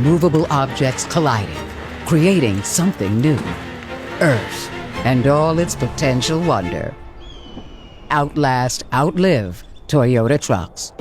immovable objects colliding, creating something new. Earth and all its potential wonder. Outlast, outlive Toyota trucks.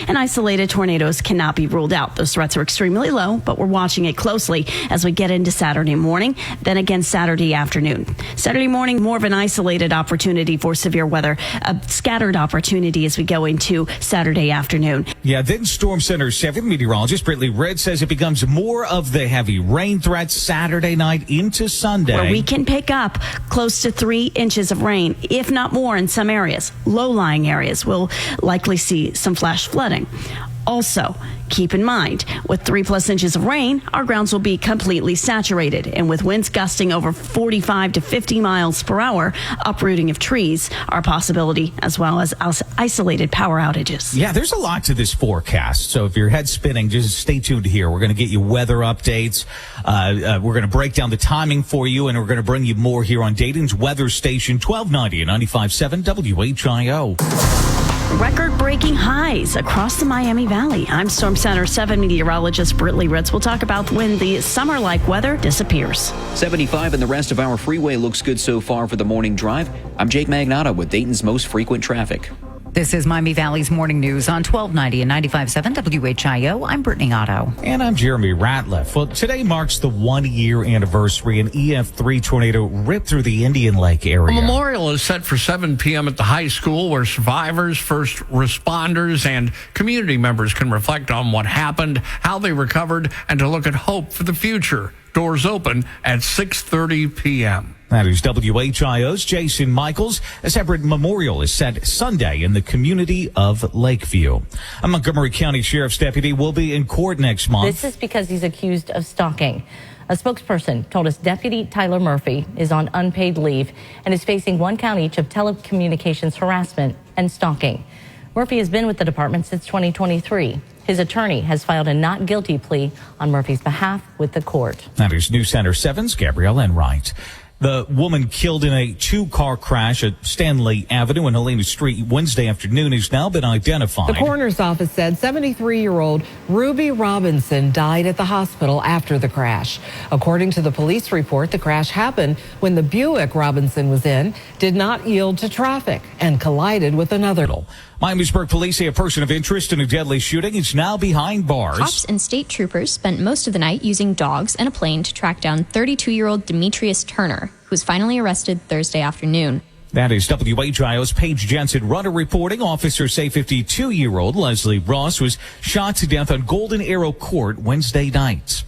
And isolated tornadoes cannot be ruled out. Those threats are extremely low, but we're watching it closely as we get into Saturday morning, then again Saturday afternoon. Saturday morning, more of an isolated opportunity for severe weather, a scattered opportunity as we go into Saturday afternoon. Yeah, then Storm Center 7 meteorologist Brittany Red says it becomes more of the heavy rain threat Saturday night into Sunday. Where we can pick up close to 3 inches of rain, if not more in some areas. Low-lying areas will likely see some flash flooding. Also, keep in mind, with 3+ inches of rain, our grounds will be completely saturated. And with winds gusting over 45 to 50 miles per hour, uprooting of trees are a possibility, as well as isolated power outages. Yeah, there's a lot to this forecast. So if your head's spinning, just stay tuned here. We're going to get you weather updates. We're going to break down the timing for you, and we're going to bring you more here on Dayton's weather station, 1290 and 95.7 WHIO. Record-breaking highs across the Miami Valley. I'm Storm Center 7 meteorologist Brittany Ritz. We'll talk about when the summer-like weather disappears. 75 and the rest of our freeway looks good so far for the morning drive. I'm Jake Magnotta with Dayton's most frequent traffic. This is Miami Valley's morning news on 1290 and 95.7 WHIO. I'm Brittany Otto. And I'm Jeremy Ratliff. Well, today marks the 1-year anniversary an EF3 tornado ripped through the Indian Lake area. A memorial is set for 7 p.m. at the high school where survivors, first responders, and community members can reflect on what happened, how they recovered, and to look at hope for the future. Doors open at 6:30 p.m. That is WHIO's Jason Michaels. A separate memorial is set Sunday in the community of Lakeview. A Montgomery County Sheriff's deputy will be in court next month. This is because he's accused of stalking. A spokesperson told us Deputy Tyler Murphy is on unpaid leave and is facing 1 count each of telecommunications harassment and stalking. Murphy has been with the department since 2023. His attorney has filed a not guilty plea on Murphy's behalf with the court. That is News Center 7's Gabrielle Enright. The woman killed in a 2-car crash at Stanley Avenue and Helena Street Wednesday afternoon has now been identified. The coroner's office said 73-year-old Ruby Robinson died at the hospital after the crash. According to the police report, the crash happened when the Buick Robinson was in did not yield to traffic and collided with another. Miamisburg police say a person of interest in a deadly shooting is now behind bars. Cops and state troopers spent most of the night using dogs and a plane to track down 32-year-old Demetrius Turner, who was finally arrested Thursday afternoon. That is WHIO's Paige Jensen Runner reporting. Officers say 52-year-old Leslie Ross was shot to death on Golden Arrow Court Wednesday night.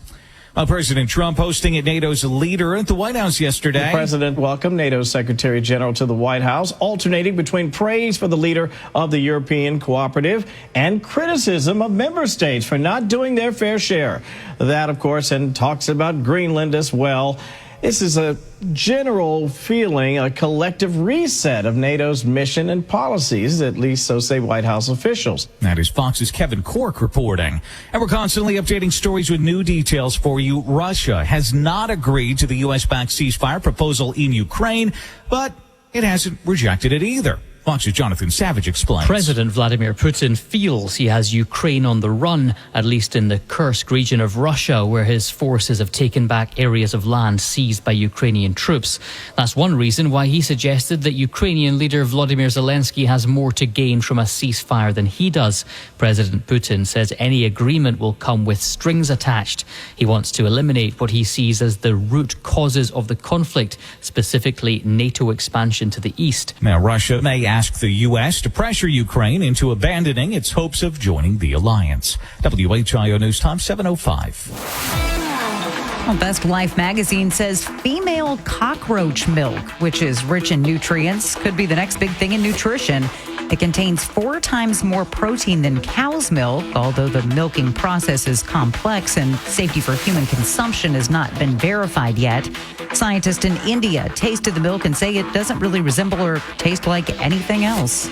President Trump hosting at NATO's leader at the White House yesterday. The president welcomed NATO's Secretary General to the White House, alternating between praise for the leader of the European cooperative and criticism of member states for not doing their fair share. That, of course, and talks about Greenland as well. This is a general feeling, a collective reset of NATO's mission and policies, at least so say White House officials. That is Fox's Kevin Cork reporting. And we're constantly updating stories with new details for you. Russia has not agreed to the U.S.-backed ceasefire proposal in Ukraine, but it hasn't rejected it either. Fox's Jonathan Savage explains. President Vladimir Putin feels he has Ukraine on the run, at least in the Kursk region of Russia, where his forces have taken back areas of land seized by Ukrainian troops. That's one reason why he suggested that Ukrainian leader Volodymyr Zelensky has more to gain from a ceasefire than he does. President Putin says any agreement will come with strings attached. He wants to eliminate what he sees as the root causes of the conflict, specifically NATO expansion to the east. Now, Russia may ask the U.S. to pressure Ukraine into abandoning its hopes of joining the alliance. WHIO News Time 7:05. Well, Best Life magazine says female cockroach milk, which is rich in nutrients, could be the next big thing in nutrition. It contains 4 times more protein than cow's milk, although the milking process is complex and safety for human consumption has not been verified yet. Scientists in India tasted the milk and say it doesn't really resemble or taste like anything else.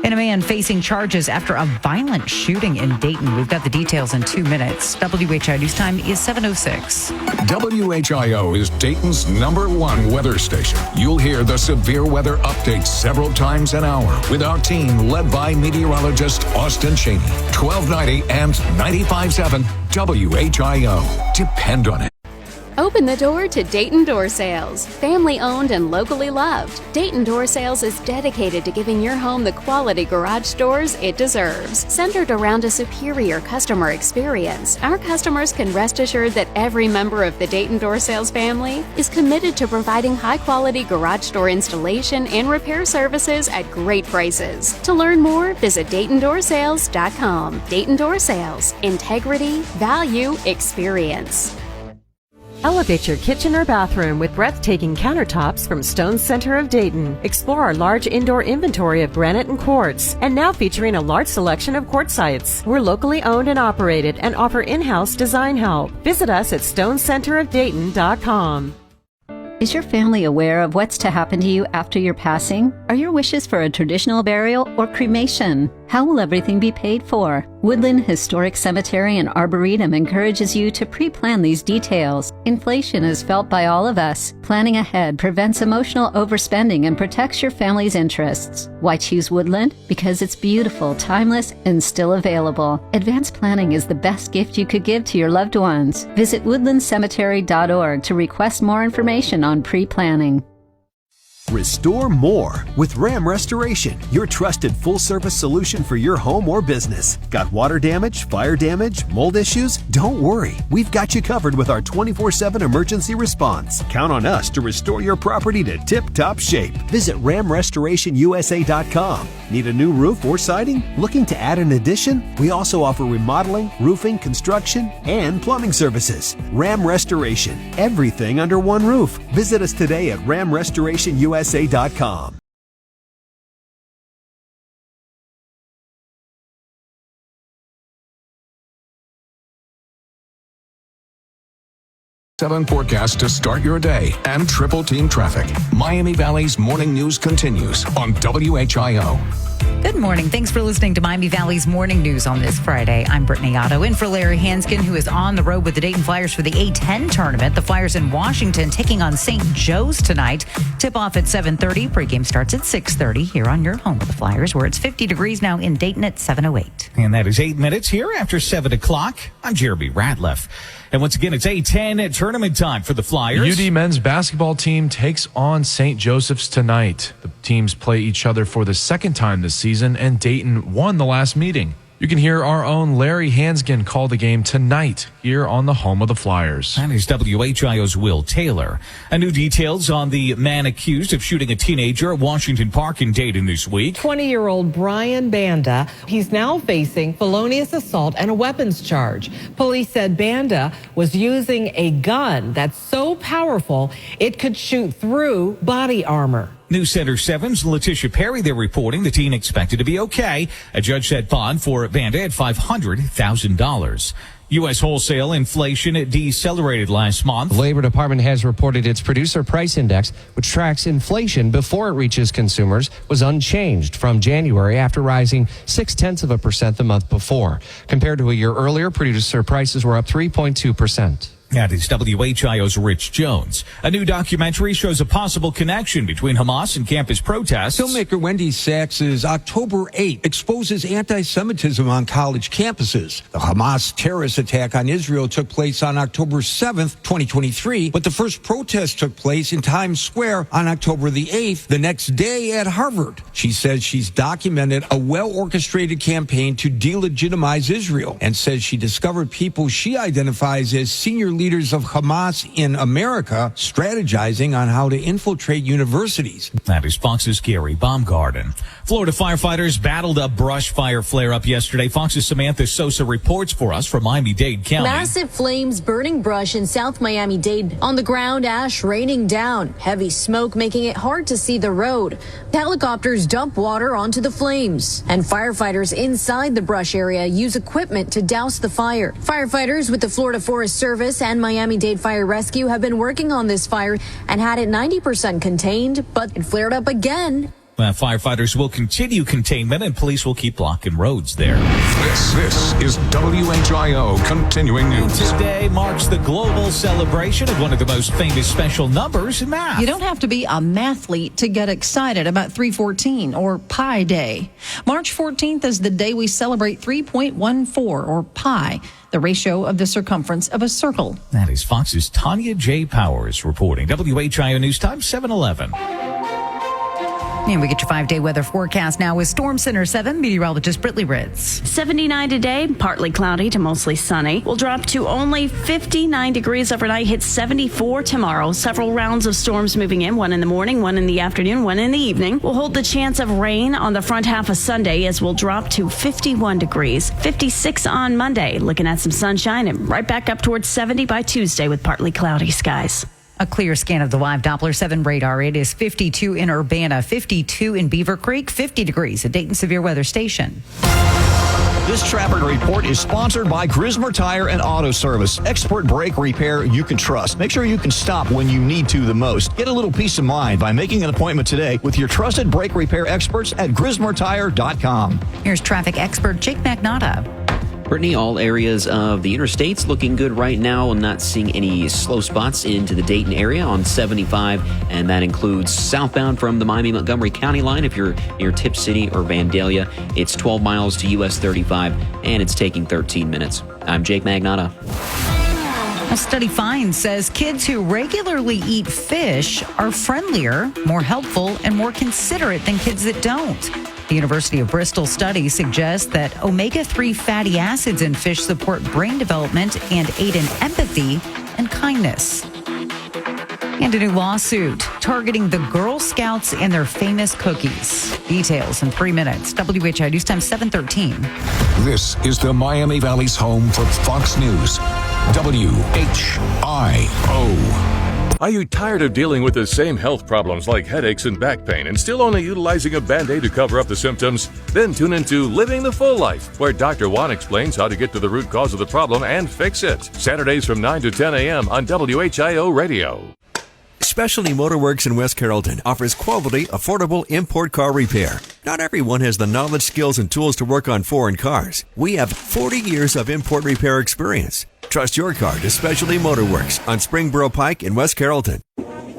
And a man facing charges after a violent shooting in Dayton. We've got the details in 2 minutes. WHI News Time is 7:06. WHIO is Dayton's #1 weather station. You'll hear the severe weather updates several times an hour with our team led by meteorologist Austin Cheney. 1290 and 95.7 WHIO. Depend on it. Open the door to Dayton Door Sales. Family owned and locally loved, Dayton Door Sales is dedicated to giving your home the quality garage doors it deserves. Centered around a superior customer experience, our customers can rest assured that every member of the Dayton Door Sales family is committed to providing high-quality garage door installation and repair services at great prices. To learn more, visit DaytonDoorSales.com. Dayton Door Sales. Integrity, value, experience. Elevate your kitchen or bathroom with breathtaking countertops from Stone Center of Dayton. Explore our large indoor inventory of granite and quartz, and now featuring a large selection of quartzites. We're locally owned and operated and offer in-house design help. Visit us at stonecenterofdayton.com. Is your family aware of what's to happen to you after your passing? Are your wishes for a traditional burial or cremation? How will everything be paid for? Woodland Historic Cemetery and Arboretum encourages you to pre-plan these details. Inflation is felt by all of us. Planning ahead prevents emotional overspending and protects your family's interests. Why choose Woodland? Because it's beautiful, timeless, and still available. Advanced planning is the best gift you could give to your loved ones. Visit woodlandcemetery.org to request more information on pre-planning. Restore more with Ram Restoration, your trusted full-service solution for your home or business. Got water damage, fire damage, mold issues? Don't worry. We've got you covered with our 24/7 emergency response. Count on us to restore your property to tip-top shape. Visit RamRestorationUSA.com. Need a new roof or siding? Looking to add an addition? We also offer remodeling, roofing, construction, and plumbing services. Ram Restoration. Everything under one roof. Visit us today at RamRestorationUSA.com. Seven forecast to start your day and triple team traffic. Miami Valley's morning news continues on WHIO. Good morning. Thanks for listening to Miami Valley's Morning News on this Friday. I'm Brittany Otto, in for Larry Hanskin, who is on the road with the Dayton Flyers for the A10 tournament. The Flyers in Washington taking on St. Joe's tonight. Tip-off at 7:30. Pregame starts at 6:30 here on your home of the Flyers, where it's 50 degrees now in Dayton at 7:08. And that is 8 minutes here after 7 o'clock. I'm Jeremy Ratliff. And once again, it's A10 tournament time for the Flyers. UD men's basketball team takes on St. Joseph's tonight. The teams play each other for the second time this season, and Dayton won the last meeting. You can hear our own Larry Hanskin call the game tonight here on the home of the Flyers. That is WHIO's Will Taylor. New details on the man accused of shooting a teenager at Washington Park in Dayton this week. 20-year-old Brian Banda. He's now facing felonious assault and a weapons charge. Police said Banda was using a gun that's so powerful it could shoot through body armor. News Center 7's Letitia Perry, they're reporting the teen expected to be okay. A judge set bond for Banda at $500,000. U.S. wholesale inflation decelerated last month. The Labor Department has reported its producer price index, which tracks inflation before it reaches consumers, was unchanged from January after rising 0.6% the month before. Compared to a year earlier, producer prices were up 3.2%. That is WHIO's Rich Jones. A new documentary shows a possible connection between Hamas and campus protests. Filmmaker Wendy Sachs's October 8 exposes anti-Semitism on college campuses. The Hamas terrorist attack on Israel took place on October 7th, 2023, but the first protest took place in Times Square on October the 8th, the next day at Harvard. She says she's documented a well-orchestrated campaign to delegitimize Israel and says she discovered people she identifies as senior leaders of Hamas in America strategizing on how to infiltrate universities. That is Fox's Gary Baumgarten. Florida firefighters battled a brush fire flare-up yesterday. Fox's Samantha Sosa reports for us from Miami-Dade County. Massive flames burning brush in South Miami-Dade. On the ground, ash raining down. Heavy smoke making it hard to see the road. Helicopters dump water onto the flames. And firefighters inside the brush area use equipment to douse the fire. Firefighters with the Florida Forest Service and Miami-Dade Fire Rescue have been working on this fire and had it 90% contained, but it flared up again. Firefighters will continue containment and police will keep blocking roads there. This is WHIO Continuing News. Today marks the global celebration of one of the most famous special numbers in math. You don't have to be a mathlete to get excited about 314 or Pi Day. March 14th is the day we celebrate 3.14 or pi, the ratio of the circumference of a circle. That is Fox's Tanya J. Powers reporting. WHIO News Time 7:11. And we get your 5-day weather forecast now with Storm Center 7 meteorologist Britley Ritz. 79 today, partly cloudy to mostly sunny. We'll drop to only 59 degrees overnight, hit 74 tomorrow. Several rounds of storms moving in, one in the morning, one in the afternoon, one in the evening. We'll hold the chance of rain on the front half of Sunday as we'll drop to 51 degrees. 56 on Monday, looking at some sunshine and right back up towards 70 by Tuesday with partly cloudy skies. A clear scan of the live Doppler 7 radar. It is 52 in Urbana, 52 in Beaver Creek, 50 degrees at Dayton Severe Weather Station. This traffic report is sponsored by Grismer Tire and Auto Service. Expert brake repair you can trust. Make sure you can stop when you need to the most. Get a little peace of mind by making an appointment today with your trusted brake repair experts at GrismerTire.com. Here's traffic expert Jake Magnotta. Brittany, all areas of the interstates looking good right now. I'm not seeing any slow spots into the Dayton area on 75, and that includes southbound from the Miami-Montgomery County line. If you're near Tip City or Vandalia, it's 12 miles to US 35, and it's taking 13 minutes. I'm Jake Magnotta. A study finds says kids who regularly eat fish are friendlier, more helpful, and more considerate than kids that don't. The University of Bristol study suggests that omega-3 fatty acids in fish support brain development and aid in empathy and kindness. And a new lawsuit targeting the Girl Scouts and their famous cookies. Details in 3 minutes. WHI News Time 7:13. This is the Miami Valley's home for Fox News. WHIO. Are you tired of dealing with the same health problems like headaches and back pain and still only utilizing a Band-Aid to cover up the symptoms? Then tune into Living the Full Life, where Dr. Juan explains how to get to the root cause of the problem and fix it. Saturdays from 9 to 10 a.m. on WHIO Radio. Specialty Motorworks in West Carrollton offers quality, affordable import car repair. Not everyone has the knowledge, skills, and tools to work on foreign cars. We have 40 years of import repair experience. Trust your car to Specialty Motorworks on Springboro Pike in West Carrollton.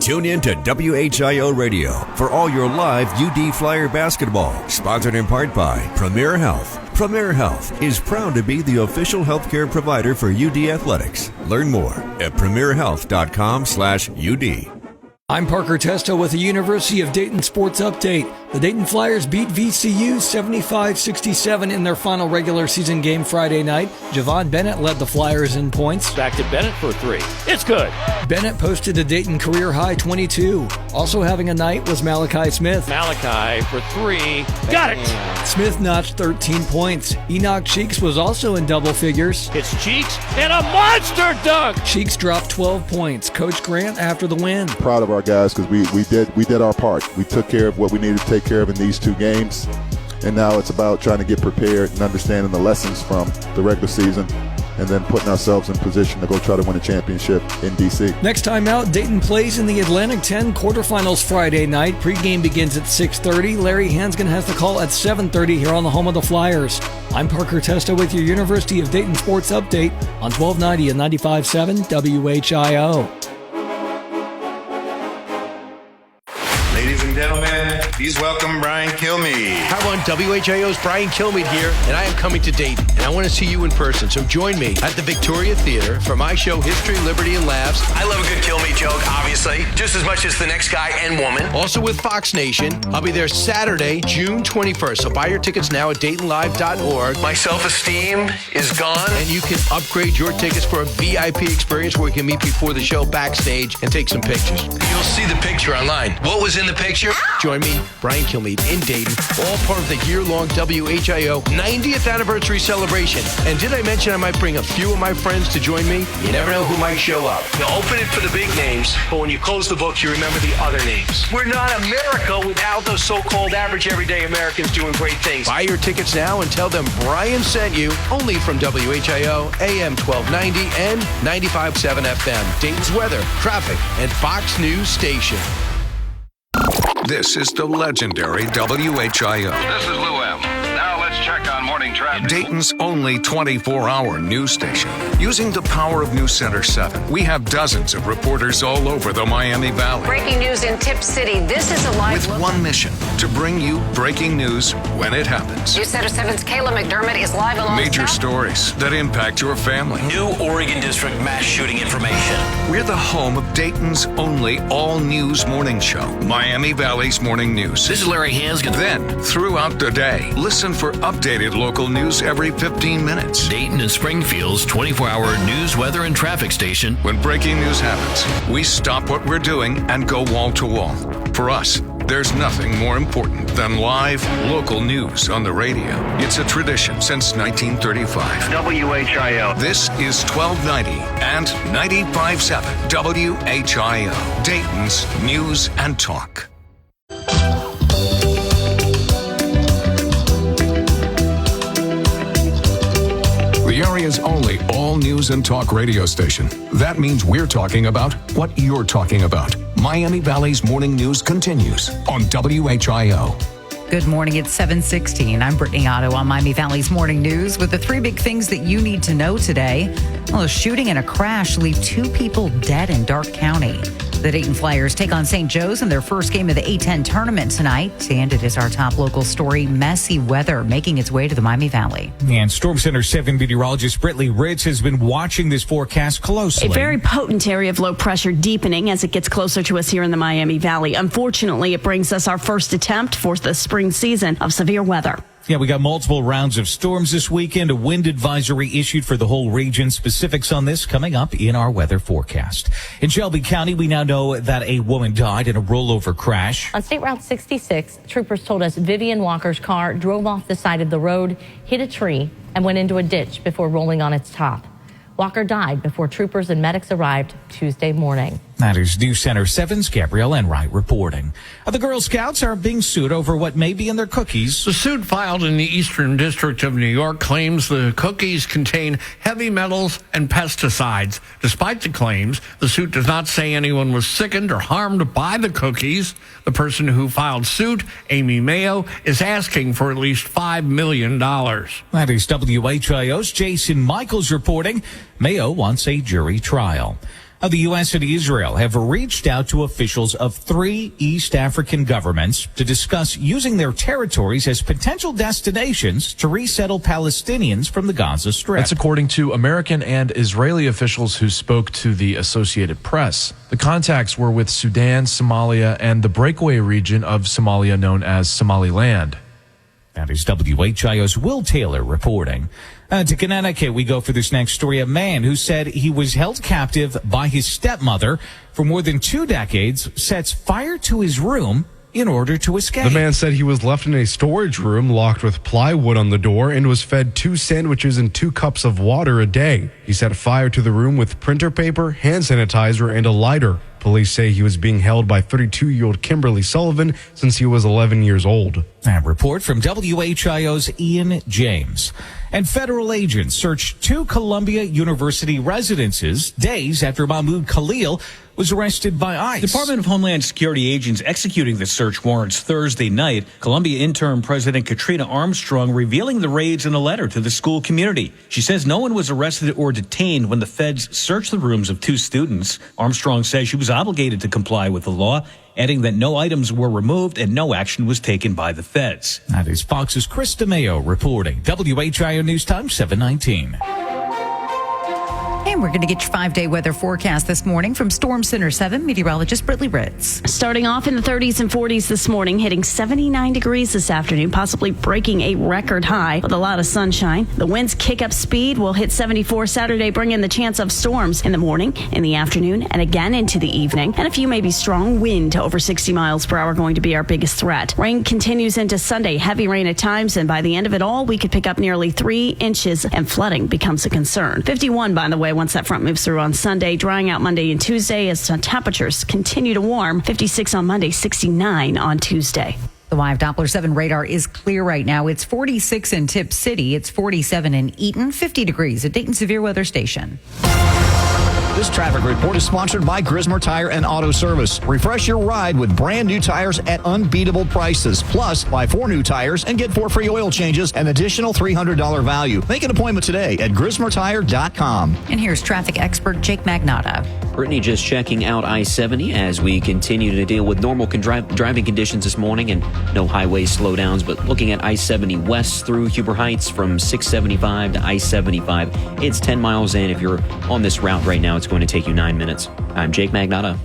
Tune in to WHIO Radio for all your live UD Flyer basketball, sponsored in part by Premier Health. Premier Health is proud to be the official healthcare provider for UD Athletics. Learn more at premierhealth.com/UD. I'm Parker Testo with the University of Dayton Sports Update. The Dayton Flyers beat VCU 75-67 in their final regular season game Friday night. Javon Bennett led the Flyers in points. Back to Bennett for 3. It's good. Bennett posted a Dayton career-high 22. Also having a night was Malachi Smith. Malachi for 3. Got it! Smith notched 13 points. Enoch Cheeks was also in double figures. It's Cheeks and a monster dunk! Cheeks dropped 12 points. Coach Grant after the win. Proud of our guys because we did our part. We took care of what we needed to take care of in these 2 games, and now it's about trying to get prepared and understanding the lessons from the regular season and then putting ourselves in position to go try to win a championship in D.C. Next time out, Dayton plays in the Atlantic 10 quarterfinals Friday night. Pregame begins at 6:30. Larry Hansgen has the call at 7:30 here on the home of the Flyers. I'm Parker Testo with your University of Dayton Sports Update on 1290 and 95.7 WHIO. Ladies and gentlemen, please welcome Brian Kilmeade. Hi, everyone. WHIO's Brian Kilmeade here, and I am coming to Dayton, and I want to see you in person. So join me at the Victoria Theater for my show, History, Liberty, and Laughs. I love a good Kilmeade joke, obviously, just as much as the next guy and woman. Also with Fox Nation. I'll be there Saturday, June 21st. So buy your tickets now at DaytonLive.org. My self-esteem is gone. And you can upgrade your tickets for a VIP experience where we can meet before the show backstage and take some pictures. You'll see the picture online. What was in the picture? Join me, Brian Kilmeade, in Dayton, all part of the year-long WHIO 90th anniversary celebration. And did I mention I might bring a few of my friends to join me? You never know who might show up. You open it for the big names, but when you close the book, you remember the other names. We're not America without those so-called average everyday Americans doing great things. Buy your tickets now and tell them Brian sent you, only from WHIO, AM 1290 and 95.7 FM. Dayton's weather, traffic, and Fox News Station. This is the legendary WHIO. This is Lou M. Now let's check on morning traffic. Dayton's only 24-hour news station. Using the power of News Center 7, we have dozens of reporters all over the Miami Valley. Breaking news in Tip City. This is a live with one mission, to bring you breaking news when it happens. News Center 7's Kayla McDermott is live along Major stories that impact your family. New Oregon District mass shooting information. We're the home of Dayton's only all-news morning show, Miami Valley's Morning News. This is Larry Hansgen. Then, throughout the day, listen for updated local news every 15 minutes. Dayton and Springfield's 24-hour news, weather, and traffic station. When breaking news happens, we stop what we're doing and go wall to wall. For us, there's nothing more important than live, local news on the radio. It's a tradition since 1935. WHIO. This is 1290 and 95.7 WHIO. Dayton's News and Talk. The area's only all-news and talk radio station. That means we're talking about what you're talking about. Miami Valley's Morning News continues on WHIO. Good morning. It's 7:16. I'm Brittany Otto on Miami Valley's Morning News with the three big things that you need to know today. Well, a shooting and a crash leave 2 people dead in Darke County. The Dayton Flyers take on St. Joe's in their first game of the A10 tournament tonight. And it is our top local story, messy weather making its way to the Miami Valley. And Storm Center 7 meteorologist Brittany Ritz has been watching this forecast closely. A very potent area of low pressure deepening as it gets closer to us here in the Miami Valley. Unfortunately, it brings us our first attempt for the spring season of severe weather. Yeah, we got multiple rounds of storms this weekend. A wind advisory issued for the whole region. Specifics on this coming up in our weather forecast. In Shelby County, we now know that a woman died in a rollover crash. On State Route 66, troopers told us Vivian Walker's car drove off the side of the road, hit a tree, and went into a ditch before rolling on its top. Walker died before troopers and medics arrived Tuesday morning. That is News Center 7's Gabrielle Enright reporting. The Girl Scouts are being sued over what may be in their cookies. The suit filed in the Eastern District of New York claims the cookies contain heavy metals and pesticides. Despite the claims, the suit does not say anyone was sickened or harmed by the cookies. The person who filed suit, Amy Mayo, is asking for at least $5 million. That is WHIO's Jason Michaels reporting. Mayo wants a jury trial. The U.S. and Israel have reached out to officials of 3 East African governments to discuss using their territories as potential destinations to resettle Palestinians from the Gaza Strip. That's according to American and Israeli officials who spoke to the Associated Press. The contacts were with Sudan, Somalia, and the breakaway region of Somalia known as Somaliland. That is WHIO's Will Taylor reporting. To Connecticut, we go for this next story. A man who said he was held captive by his stepmother for more than 2 decades sets fire to his room in order to escape. The man said he was left in a storage room locked with plywood on the door and was fed 2 sandwiches and 2 cups of water a day. He set fire to the room with printer paper, hand sanitizer, and a lighter. Police say he was being held by 32-year-old Kimberly Sullivan since he was 11 years old. A report from WHIO's Ian James. And federal agents searched 2 Columbia University residences days after Mahmoud Khalil was arrested by ICE. Department of Homeland Security agents executing the search warrants Thursday night. Columbia interim President Katrina Armstrong revealing the raids in a letter to the school community. She says no one was arrested or detained when the feds searched the rooms of 2 students. Armstrong says she was obligated to comply with the law, adding that no items were removed and no action was taken by the feds. That is Fox's Chris DeMeo reporting. WHIO News Time 719. And we're going to get your 5-day weather forecast this morning from Storm Center 7 meteorologist Brittany Ritz. Starting off in the 30s and 40s this morning, hitting 79 degrees this afternoon, possibly breaking a record high with a lot of sunshine. The winds kick up speed. Will hit 74 Saturday, bringing the chance of storms in the morning, in the afternoon, and again into the evening. And a few maybe strong wind to over 60 miles per hour going to be our biggest threat. Rain continues into Sunday, heavy rain at times, and by the end of it all, we could pick up nearly 3 inches, and flooding becomes a concern. 51, by the way, once that front moves through on Sunday, drying out Monday and Tuesday as temperatures continue to warm. 56 on Monday, 69 on Tuesday. The Live Doppler 7 radar is clear right now. It's 46 in Tip City. It's 47 in Eaton, 50 degrees at Dayton Severe Weather Station. This traffic report is sponsored by Grismer Tire and Auto Service. Refresh your ride with brand new tires at unbeatable prices. Plus, buy 4 new tires and get 4 free oil changes, an additional $300 value. Make an appointment today at GrismerTire.com. And here's traffic expert Jake Magnotta. Brittany just checking out I-70 as we continue to deal with normal driving conditions this morning and no highway slowdowns, but looking at I-70 west through Huber Heights from 675 to I-75. It's 10 miles in. If you're on this route right now, it's going to take you 9 minutes. I'm Jake Magnotta.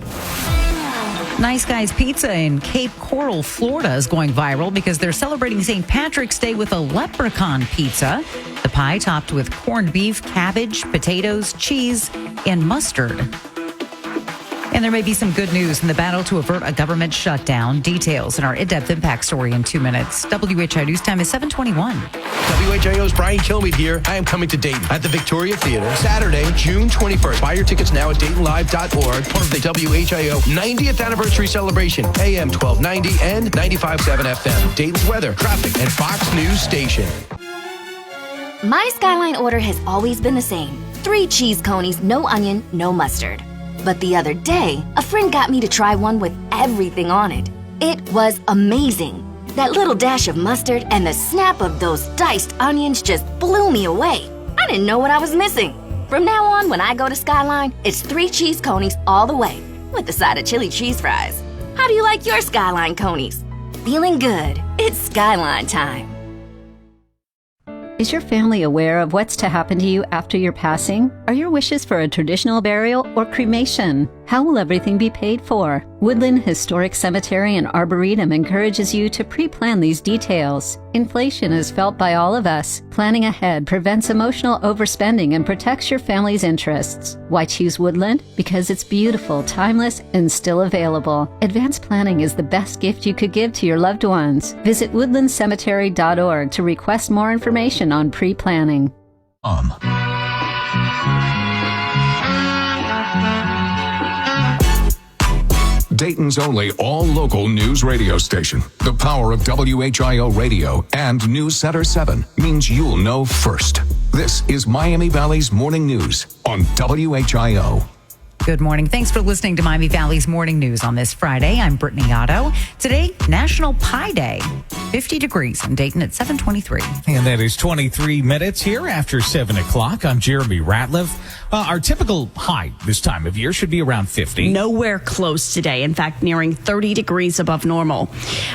Nice Guys Pizza in Cape Coral, Florida is going viral because they're celebrating St. Patrick's Day with a leprechaun pizza. The pie topped with corned beef, cabbage, potatoes, cheese, and mustard. And there may be some good news in the battle to avert a government shutdown. Details in our in-depth impact story in 2 minutes. WHI News Time is 7:21. WHIO's Brian Kilmeade here. I am coming to Dayton at the Victoria Theater Saturday, June 21st. Buy your tickets now at DaytonLive.org. Part of the WHIO 90th anniversary celebration. AM 1290 and 95.7 FM. Dayton's weather, traffic, and Fox News station. My Skyline order has always been the same. 3 cheese conies, no onion, no mustard. But the other day, a friend got me to try one with everything on it. It was amazing. That little dash of mustard and the snap of those diced onions just blew me away. I didn't know what I was missing. From now on, when I go to Skyline, it's 3 cheese conies all the way, with a side of chili cheese fries. How do you like your Skyline conies? Feeling good. It's Skyline time. Is your family aware of what's to happen to you after your passing? Are your wishes for a traditional burial or cremation? How will everything be paid for? Woodland Historic Cemetery and Arboretum encourages you to pre-plan these details. Inflation is felt by all of us. Planning ahead prevents emotional overspending and protects your family's interests. Why choose Woodland? Because it's beautiful, timeless, and still available. Advanced planning is the best gift you could give to your loved ones. Visit woodlandcemetery.org to request more information on pre-planning. Dayton's only all-local news radio station. The power of WHIO Radio and News Center 7 means you'll know first. This is Miami Valley's Morning News on WHIO. Good morning. Thanks for listening to Miami Valley's Morning News on this Friday. I'm Brittany Otto. Today, National Pie Day. 50 degrees in Dayton at 7:23. And that is 23 minutes here after 7 o'clock. I'm Jeremy Ratliff. Our typical high this time of year should be around 50. Nowhere close today. In fact, nearing 30 degrees above normal.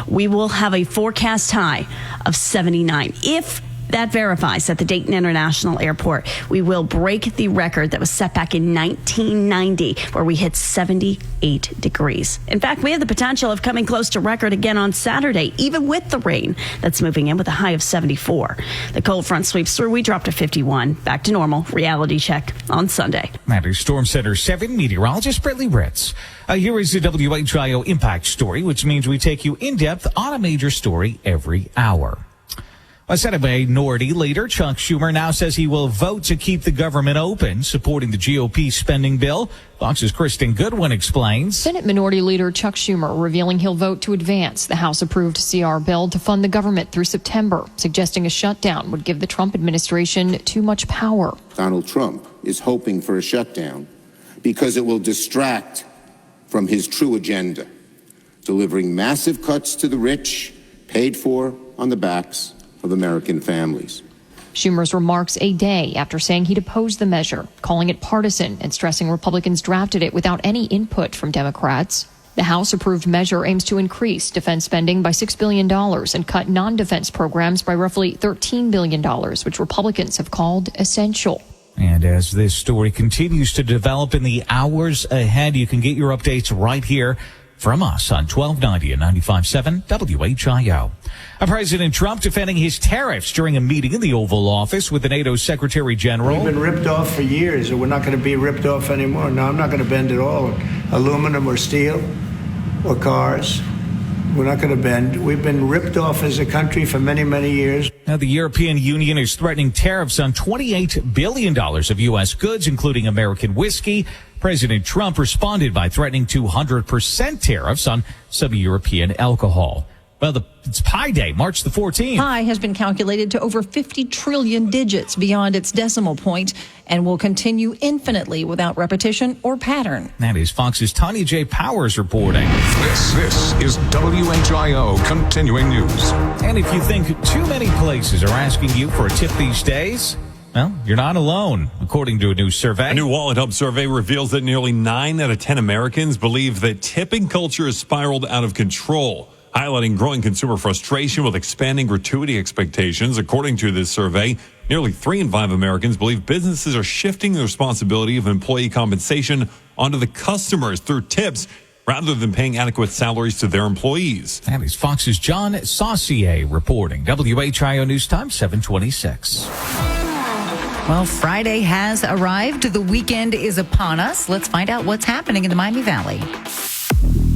We will have a forecast high of 79. If that verifies at the Dayton International Airport, we will break the record that was set back in 1990, where we hit 78 degrees. In fact, we have the potential of coming close to record again on Saturday, even with the rain that's moving in with a high of 74. The cold front sweeps through. We dropped to 51. Back to normal. Reality check on Sunday. That is Storm Center 7 meteorologist Brittany Ritz. Here is the WHIO Impact Story, which means we take you in depth on a major story every hour. A Senate Minority Leader Chuck Schumer now says he will vote to keep the government open, supporting the GOP spending bill. Fox's Kristen Goodwin explains. Senate Minority Leader Chuck Schumer revealing he'll vote to advance the House-approved CR bill to fund the government through September, suggesting a shutdown would give the Trump administration too much power. Donald Trump is hoping for a shutdown because it will distract from his true agenda, delivering massive cuts to the rich, paid for on the backs of American families. Schumer's remarks a day after saying he'd oppose the measure, calling it partisan and stressing Republicans drafted it without any input from Democrats. The House-approved measure aims to increase defense spending by $6 billion and cut non-defense programs by roughly $13 billion, which Republicans have called essential. And as this story continues to develop in the hours ahead, you can get your updates right here from us on 1290 and 95.7 WHIO. President Trump defending his tariffs during a meeting in the Oval Office with the NATO Secretary General. We've been ripped off for years, and we're not going to be ripped off anymore. No, I'm not going to bend at all. Aluminum or steel or cars. We're not going to bend. We've been ripped off as a country for many, many years. Now, the European Union is threatening tariffs on $28 billion of U.S. goods, including American whiskey. President Trump responded by threatening 200% tariffs on some European alcohol. Well, it's Pi Day, March the 14th. Pi has been calculated to over 50 trillion digits beyond its decimal point and will continue infinitely without repetition or pattern. That is Fox's Tanya J. Powers reporting. This is WHIO Continuing News. And if you think too many places are asking you for a tip these days, well, you're not alone, according to a new survey. A new Wallet Hub survey reveals that nearly 9 out of 10 Americans believe that tipping culture has spiraled out of control, highlighting growing consumer frustration with expanding gratuity expectations. According to this survey, nearly 3 in 5 Americans believe businesses are shifting the responsibility of employee compensation onto the customers through tips rather than paying adequate salaries to their employees. That is Fox's John Saucier reporting. WHIO News Time, 726. Well, Friday has arrived. The weekend is upon us. Let's find out what's happening in the Miami Valley.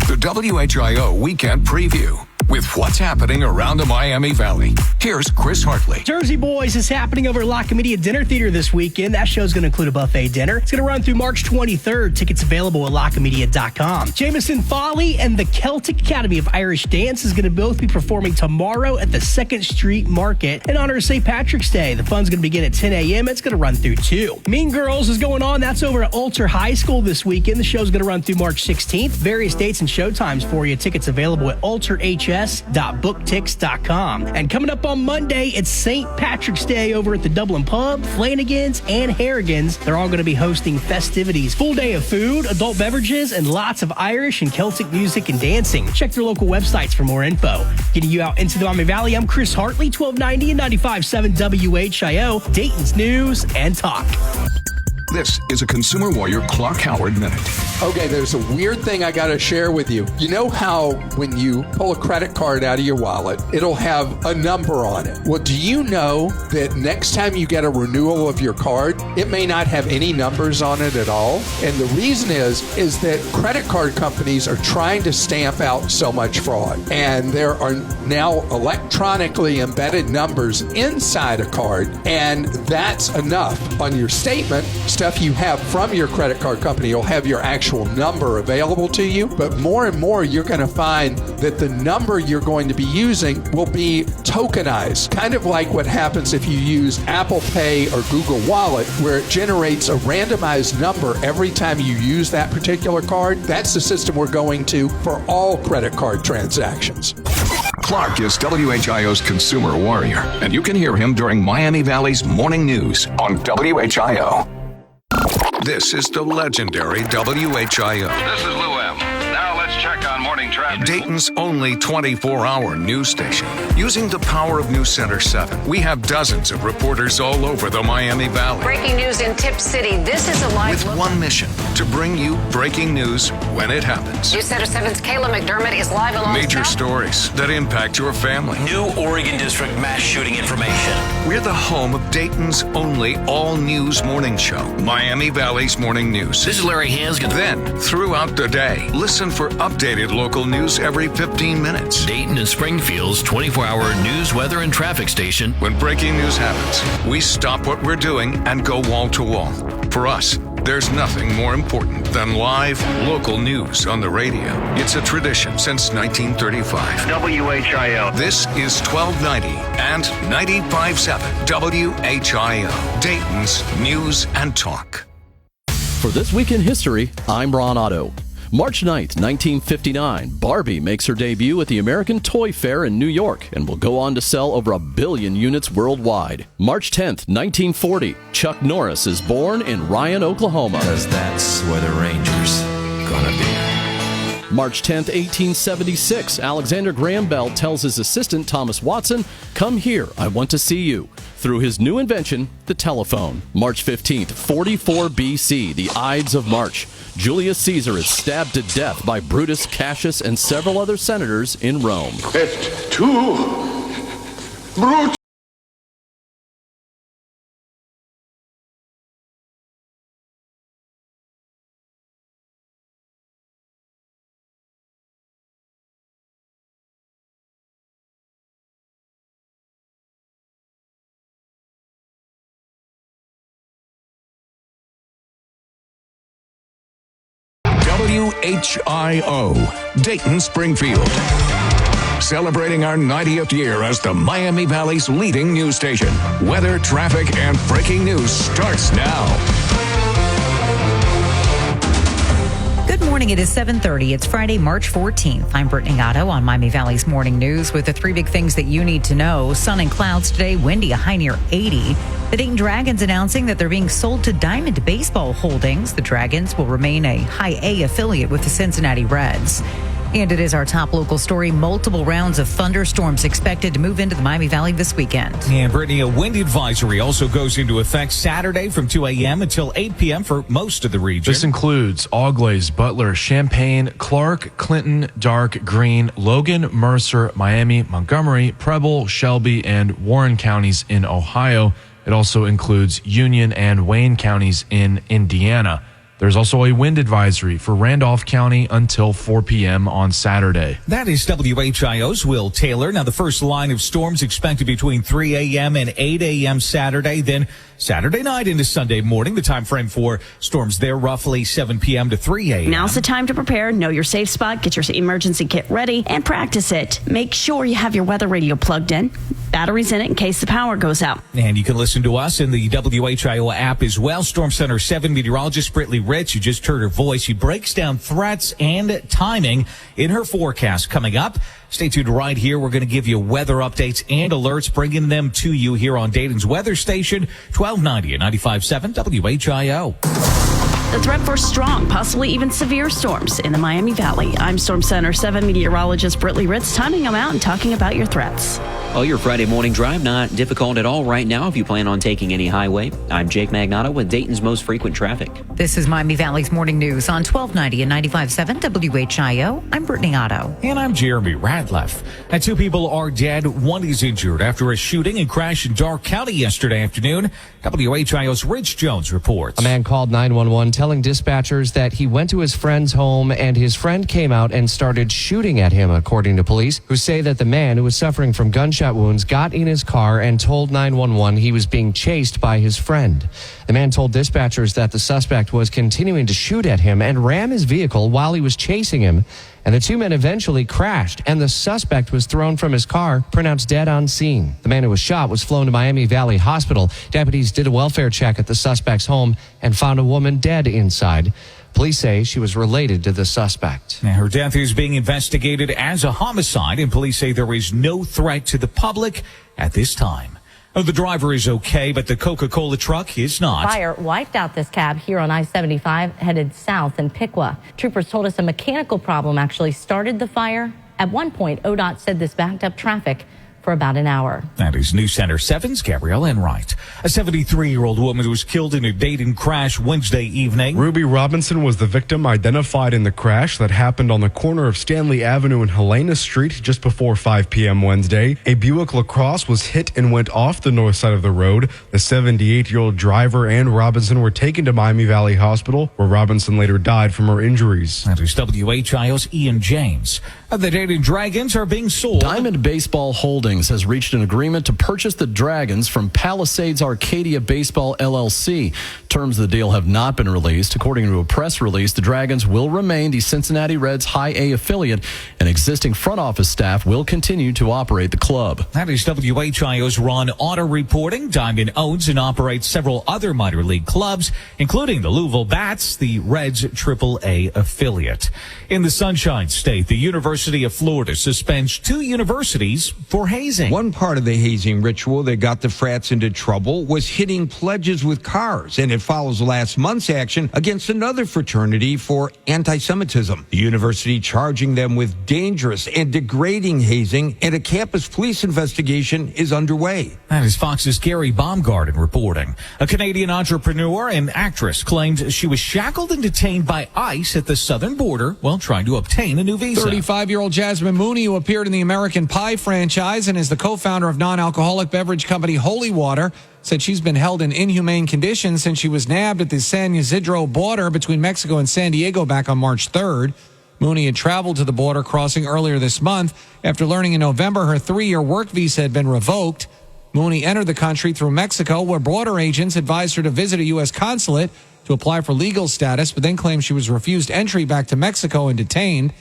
The WHIO Weekend Preview with what's happening around the Miami Valley. Here's Chris Hartley. Jersey Boys is happening over at La Comedia Dinner Theater this weekend. That show's going to include a buffet dinner. It's going to run through March 23rd. Tickets available at LaComedia.com. Jameson Foley and the Celtic Academy of Irish Dance is going to both be performing tomorrow at the 2nd Street Market in honor of St. Patrick's Day. The fun's going to begin at 10 a.m. It's going to run through 2. Mean Girls is going on. That's over at Alter High School this weekend. The show's going to run through March 16th. Various dates and showtimes for you. Tickets available at alterhs.booktix.com. And coming up on Monday, it's St. Patrick's Day over at the Dublin Pub. Flanagan's and Harrigan's, they're all going to be hosting festivities. Full day of food, adult beverages, and lots of Irish and Celtic music and dancing. Check their local websites for more info. Getting you out into the Miami Valley, I'm Chris Hartley, 1290 and 95.7 WHIO, Dayton's News and Talk. This is a Consumer Warrior Clark Howard Minute. Okay, there's a weird thing I got to share with you. You know how when you pull a credit card out of your wallet, it'll have a number on it? Well, do you know that next time you get a renewal of your card, it may not have any numbers on it at all? And the reason is that credit card companies are trying to stamp out so much fraud. And there are now electronically embedded numbers inside a card, and that's enough. On your statement, stuff you have from your credit card company will have your actual number available to you, but more and more you're going to find that the number you're going to be using will be tokenized, kind of like what happens if you use Apple Pay or Google Wallet, where it generates a randomized number every time you use that particular card. That's the system we're going to for all credit card transactions. Clark is WHIO's Consumer Warrior, and you can hear him during Miami Valley's Morning News on WHIO. This is the legendary WHIO. This is Lou M. Now let's check on morning traffic. Dayton's only 24-hour news station. Using the power of News Center 7, we have dozens of reporters all over the Miami Valley. Breaking news in Tip City. This is a live With one mission, to bring you breaking news when it happens. News Center 7's Kayla McDermott is live along Major stories that impact your family. New Oregon District mass shooting information. We're the home of Dayton's only all-news morning show, Miami Valley's Morning News. This is Larry Hansgen. Then, throughout the day, listen for updated local news every 15 minutes. Dayton and Springfield's 24-hour news, weather, and traffic station. When breaking news happens, we stop what we're doing and go wall to wall. For us, there's nothing more important than live, local news on the radio. It's a tradition since 1935. WHIO. This is 1290 and 95.7 WHIO, Dayton's News and Talk. For This Week in History, I'm Ron Otto. March 9th, 1959, Barbie makes her debut at the American Toy Fair in New York and will go on to sell over 1 billion units worldwide. March 10th, 1940, Chuck Norris is born in Ryan, Oklahoma. Because that's where the Rangers gonna be. March 10th, 1876, Alexander Graham Bell tells his assistant Thomas Watson, "Come here, I want to see you," through his new invention, the telephone. March 15th, 44 BC, the Ides of March. Julius Caesar is stabbed to death by Brutus, Cassius, and several other senators in Rome. Et tu, Brutus! WHIO, Dayton, Springfield. celebrating our 90th year as the Miami Valley's leading news station. Weather, traffic, and breaking news starts now. Good morning. It is 7:30. It's Friday, March 14th. I'm Brittany Otto on Miami Valley's Morning News with the three big things that you need to know. Sun and clouds today, windy, a high near 80. The Dayton Dragons announcing that they're being sold to Diamond Baseball Holdings. The Dragons will remain a High A affiliate with the Cincinnati Reds. And it is our top local story. Multiple rounds of thunderstorms expected to move into the Miami Valley this weekend. And Brittany, a wind advisory also goes into effect Saturday from 2 a.m. until 8 p.m. for most of the region. This includes Auglaize, Butler, Champaign, Clark, Clinton, Dark, Greene, Logan, Mercer, Miami, Montgomery, Preble, Shelby, and Warren counties in Ohio. It also includes Union and Wayne counties in Indiana. There's also a wind advisory for Randolph County until 4 p.m. on Saturday. That is WHIO's Will Taylor. Now, the first line of storms expected between 3 a.m. and 8 a.m. Saturday. Then Saturday night into Sunday morning. The time frame for storms there roughly 7 p.m. to 3 a.m. Now's the time to prepare. Know your safe spot. Get your emergency kit ready and practice it. Make sure you have your weather radio plugged in. Batteries in it in case the power goes out. And you can listen to us in the WHIO app as well. Storm Center 7 meteorologist Brittany Rich, you just heard her voice. She breaks down threats and timing in her forecast coming up. Stay tuned right here. We're going to give you weather updates and alerts, bringing them to you here on Dayton's weather station, 1290 and 95.7 WHIO. The threat for strong, possibly even severe storms in the Miami Valley. I'm Storm Center 7 meteorologist Brittany Ritz, timing them out and talking about your threats. Well, your Friday morning drive not difficult at all right now if you plan on taking any highway. I'm Jake Magnotta with Dayton's most frequent traffic. This is Miami Valley's Morning News on 1290 and 95.7 WHIO. I'm Brittany Otto. And I'm Jeremy Radleff. And two people are dead. One is injured after a shooting and crash in Dark County yesterday afternoon. WHIO's Rich Jones reports. A man called 911 telling dispatchers that he went to his friend's home and his friend came out and started shooting at him, according to police, who say that the man who was suffering from gunshot wounds got in his car and told 911 he was being chased by his friend. The man told dispatchers that the suspect was continuing to shoot at him and ram his vehicle while he was chasing him, and the two men eventually crashed, and the suspect was thrown from his car, pronounced dead on scene. The man who was shot was flown to Miami Valley Hospital. Deputies did a welfare check at the suspect's home and found a woman dead inside. Police say she was related to the suspect. Now, her death is being investigated as a homicide, and police say there is no threat to the public at this time. The driver is okay, but the Coca-Cola truck is not. Fire wiped out this cab here on I-75 headed south in Piqua. Troopers told us a mechanical problem actually started the fire. At one point, ODOT said this backed up traffic for about an hour. That is News Center 7's Gabrielle Enright. A 73-year-old woman was killed in a Dayton crash Wednesday evening. Ruby Robinson was the victim identified in the crash that happened on the corner of Stanley Avenue and Helena Street just before 5 p.m. Wednesday. A Buick LaCrosse was hit and went off the north side of the road. The 78-year-old driver and Robinson were taken to Miami Valley Hospital, where Robinson later died from her injuries. That is WHIO's Ian James. The Dayton Dragons are being sold. Diamond Baseball Holdings has reached an agreement to purchase the Dragons from Palisades Arcadia Baseball LLC. Terms of the deal have not been released. According to a press release, the Dragons will remain the Cincinnati Reds High A affiliate, and existing front office staff will continue to operate the club. That is WHIO's Ron Otter reporting. Diamond owns and operates several other minor league clubs, including the Louisville Bats, the Reds AAA affiliate. In the Sunshine State, the University of Florida suspends 2 universities for hazing. One part of the hazing ritual that got the frats into trouble was hitting pledges with cars, and it follows last month's action against another fraternity for anti-Semitism. The university charging them with dangerous and degrading hazing, and a campus police investigation is underway. That is Fox's Gary Baumgarten reporting. A Canadian entrepreneur and actress claimed she was shackled and detained by ICE at the southern border while trying to obtain a new visa. 35-year-old Jasmine Mooney, who appeared in the American Pie franchise and is the co-founder of non-alcoholic beverage company Holy Water, said she's been held in inhumane conditions since she was nabbed at the San Ysidro border between Mexico and San Diego back on March 3rd. Mooney had traveled to the border crossing earlier this month after learning in November her 3-year work visa had been revoked. Mooney entered the country through Mexico, where border agents advised her to visit a U.S. consulate to apply for legal status, but then claimed she was refused entry back to Mexico and detained.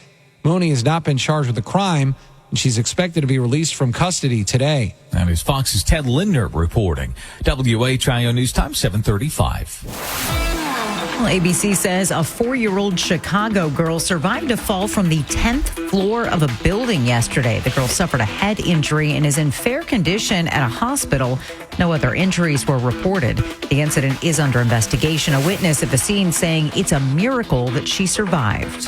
Mooney has not been charged with a crime. and she's expected to be released from custody today. That is Fox's Ted Lindner reporting. WHIO News Time, 7:35. Well, ABC says a 4-year-old Chicago girl survived a fall from the 10th floor of a building yesterday. The girl suffered a head injury and is in fair condition at a hospital. No other injuries were reported. The incident is under investigation. A witness at the scene saying it's a miracle that she survived.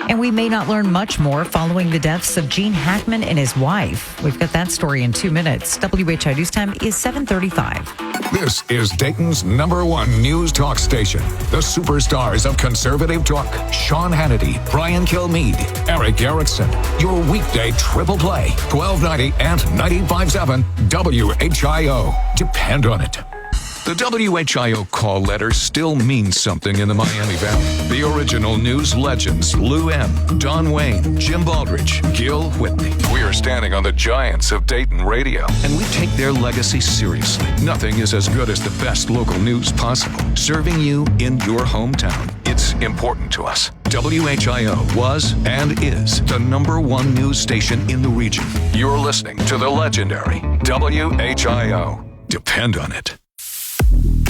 And we may not learn much more following the deaths of Gene Hackman and his wife. We've got that story in 2 minutes. WHI News Time is 7:35. This is Dayton's #1 news talk station. The superstars of conservative talk. Sean Hannity, Brian Kilmeade, Eric Erickson. Your weekday triple play. 1290 and 95.7 WHIO. Depend on it. The WHIO call letter still means something in the Miami Valley. The original news legends, Lou M., Don Wayne, Jim Baldridge, Gil Whitney. We are standing on the giants of Dayton radio, and we take their legacy seriously. Nothing is as good as the best local news possible. Serving you in your hometown. It's important to us. WHIO was and is the #1 news station in the region. You're listening to the legendary WHIO. Depend on it.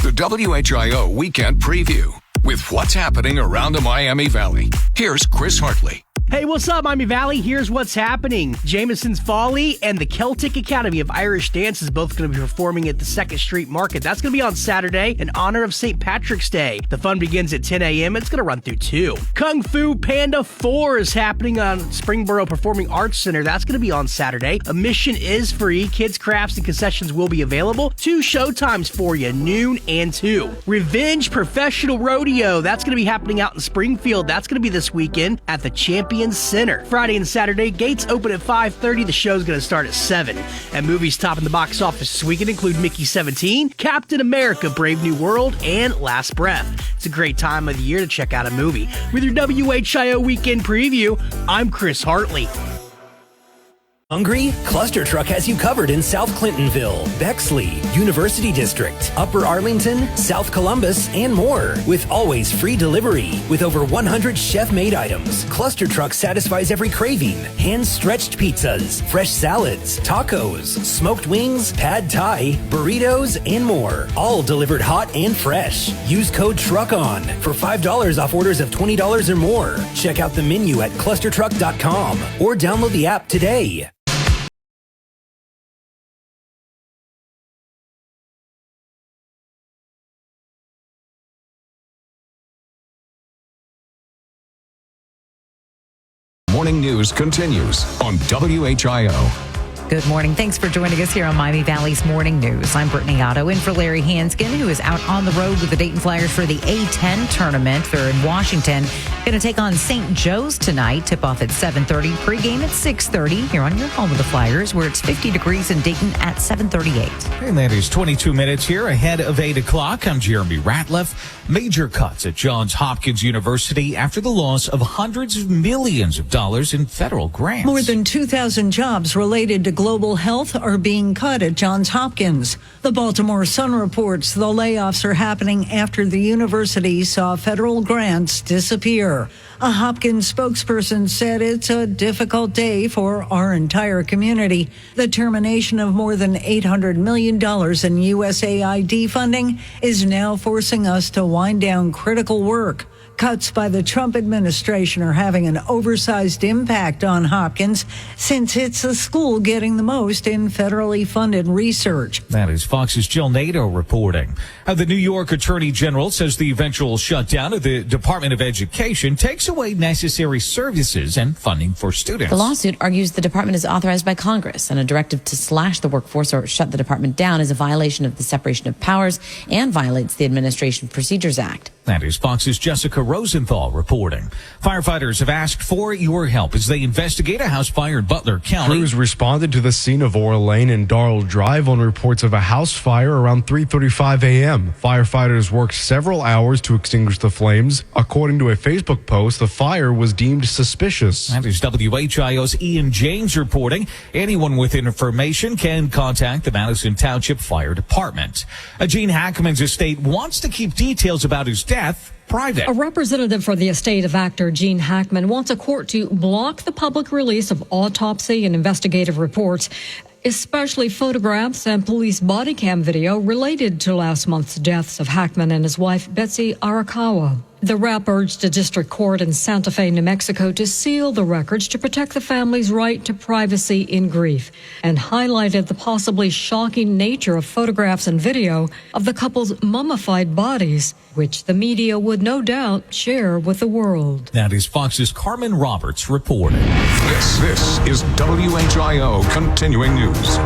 The WHIO Weekend Preview with what's happening around the Miami Valley. Here's Chris Hartley. Hey, what's up, Miami Valley? Here's what's happening. Jamison's Folly and the Celtic Academy of Irish Dance is both going to be performing at the 2nd Street Market. That's going to be on Saturday in honor of St. Patrick's Day. The fun begins at 10 a.m. It's going to run through 2. Kung Fu Panda 4 is happening on Springboro Performing Arts Center. That's going to be on Saturday. Admission is free. Kids, crafts, and concessions will be available. 2 showtimes for you, noon and 2. Revenge Professional Rodeo. That's going to be happening out in Springfield. That's going to be this weekend at the Champion Center. Friday and Saturday, gates open at 5:30. The show's going to start at 7. And movies topping the box office this weekend include Mickey 17, Captain America, Brave New World, and Last Breath. It's a great time of the year to check out a movie. With your WHIO Weekend Preview, I'm Chris Hartley. Hungry? Cluster Truck has you covered in South Clintonville, Bexley, University District, Upper Arlington, South Columbus, and more. With always free delivery. With over 100 chef-made items, Cluster Truck satisfies every craving. Hand-stretched pizzas, fresh salads, tacos, smoked wings, pad thai, burritos, and more. All delivered hot and fresh. Use code TRUCKON for $5 off orders of $20 or more. Check out the menu at clustertruck.com or download the app today. Morning News continues on WHIO. Good morning. Thanks for joining us here on Miami Valley's Morning News. I'm Brittany Otto, in for Larry Hanskin, who is out on the road with the Dayton Flyers for the A10 tournament. They're in Washington. Going to take on St. Joe's tonight. Tip off at 7:30. Pregame at 6:30 here on your home of the Flyers, where it's 50 degrees in Dayton at 7:38. And that is 22 minutes here ahead of 8 o'clock. I'm Jeremy Ratliff. Major cuts at Johns Hopkins University after the loss of hundreds of millions of dollars in federal grants. More than 2,000 jobs related to global health are being cut at Johns Hopkins. The Baltimore Sun reports the layoffs are happening after the university saw federal grants disappear. A Hopkins spokesperson said it's a difficult day for our entire community. The termination of more than $800 million in USAID funding is now forcing us to wind down critical work. Cuts by the Trump administration are having an oversized impact on Hopkins since it's the school getting the most in federally funded research. That is Fox's Jill Nato reporting. The New York Attorney General says the eventual shutdown of the Department of Education takes away necessary services and funding for students. The lawsuit argues the department is authorized by Congress, and a directive to slash the workforce or shut the department down is a violation of the separation of powers and violates the Administration Procedures Act. That is Fox's Jessica Rosenthal reporting. Firefighters have asked for your help as they investigate a house fire in Butler County. Crews responded to the scene of Ora Lane and Darrell Drive on reports of a house fire around 3:35 a.m. Firefighters worked several hours to extinguish the flames. According to a Facebook post, the fire was deemed suspicious. That is WHIO's Ian James reporting. Anyone with information can contact the Madison Township Fire Department. Gene Hackman's estate wants to keep details about his death private. A representative for the estate of actor Gene Hackman wants a court to block the public release of autopsy and investigative reports, especially photographs and police body cam video related to last month's deaths of Hackman and his wife, Betsy Arakawa. The rep urged a district court in Santa Fe, New Mexico, to seal the records to protect the family's right to privacy in grief, and highlighted the possibly shocking nature of photographs and video of the couple's mummified bodies, which the media would no doubt share with the world. That is Fox's Carmen Roberts reporting. This is WHIO Continuing News.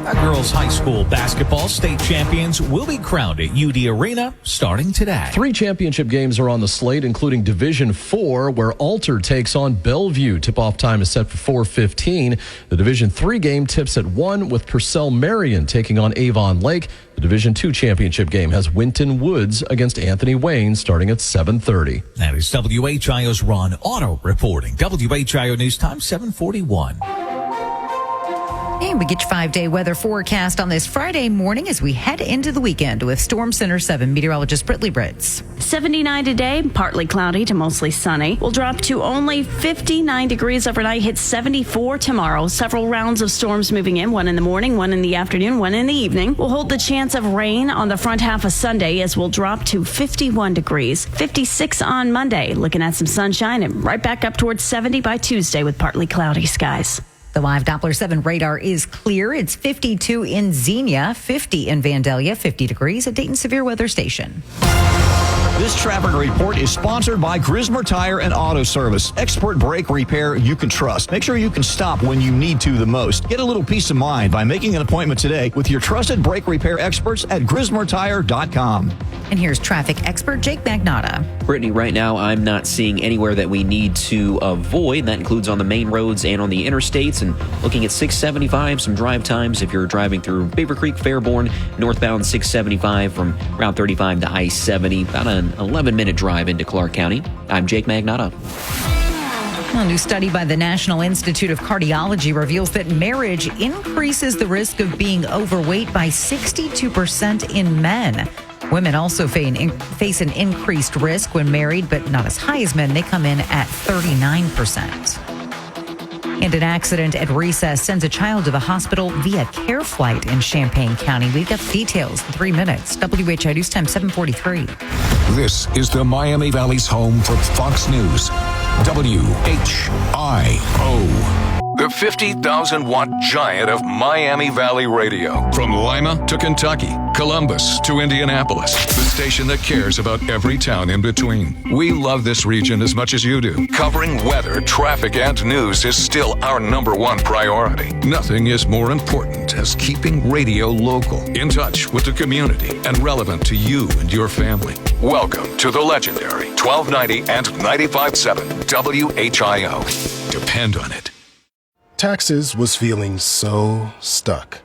Our girls' high school basketball state champions will be crowned at UD Arena starting today. 3 championship games are on the slate, including Division 4, where Alter takes on Bellevue. Tip-off time is set for 4:15. The Division 3 game tips at 1 with Purcell Marion taking on Avon Lake. The Division 2 championship game has Winton Woods against Anthony Wayne starting at 7:30. That is WHIO's Ron Otto reporting. WHIO News Time 7:41. And we get your 5-day weather forecast on this Friday morning as we head into the weekend with Storm Center 7 meteorologist Brittany Britz. 79 today, partly cloudy to mostly sunny. We'll drop to only 59 degrees overnight, hit 74 tomorrow. Several rounds of storms moving in, one in the morning, one in the afternoon, one in the evening. We'll hold the chance of rain on the front half of Sunday as we'll drop to 51 degrees. 56 on Monday, looking at some sunshine, and right back up towards 70 by Tuesday with partly cloudy skies. The live Doppler 7 radar is clear. It's 52 in Xenia, 50 in Vandalia, 50 degrees at Dayton Severe Weather Station. This traffic report is sponsored by Grismer Tire and Auto Service. Expert brake repair you can trust. Make sure you can stop when you need to the most. Get a little peace of mind by making an appointment today with your trusted brake repair experts at GrismerTire.com. And here's traffic expert Jake Magnotta. Brittany, right now I'm not seeing anywhere that we need to avoid. That includes on the main roads and on the interstates. And looking at 675, some drive times if you're driving through Beaver Creek, Fairborn, northbound 675 from Route 35 to I-70, about an 11-minute drive into Clark County. I'm Jake Magnotta. A new study by the National Institute of Cardiology reveals that marriage increases the risk of being overweight by 62% in men. Women also face an increased risk when married, but not as high as men. They come in at 39%. And an accident at recess sends a child to the hospital via care flight in Champaign County. We got the details in 3 minutes. WHI News Time 7:43. This is the Miami Valley's home for Fox News. WHIO. The 50,000-watt giant of Miami Valley radio. From Lima to Kentucky, Columbus to Indianapolis. The station that cares about every town in between. We love this region as much as you do. Covering weather, traffic, and news is still our #1 priority. Nothing is more important as keeping radio local, in touch with the community, and relevant to you and your family. Welcome to the legendary 1290 and 95.7 WHIO. Depend on it. Taxes was feeling so stuck.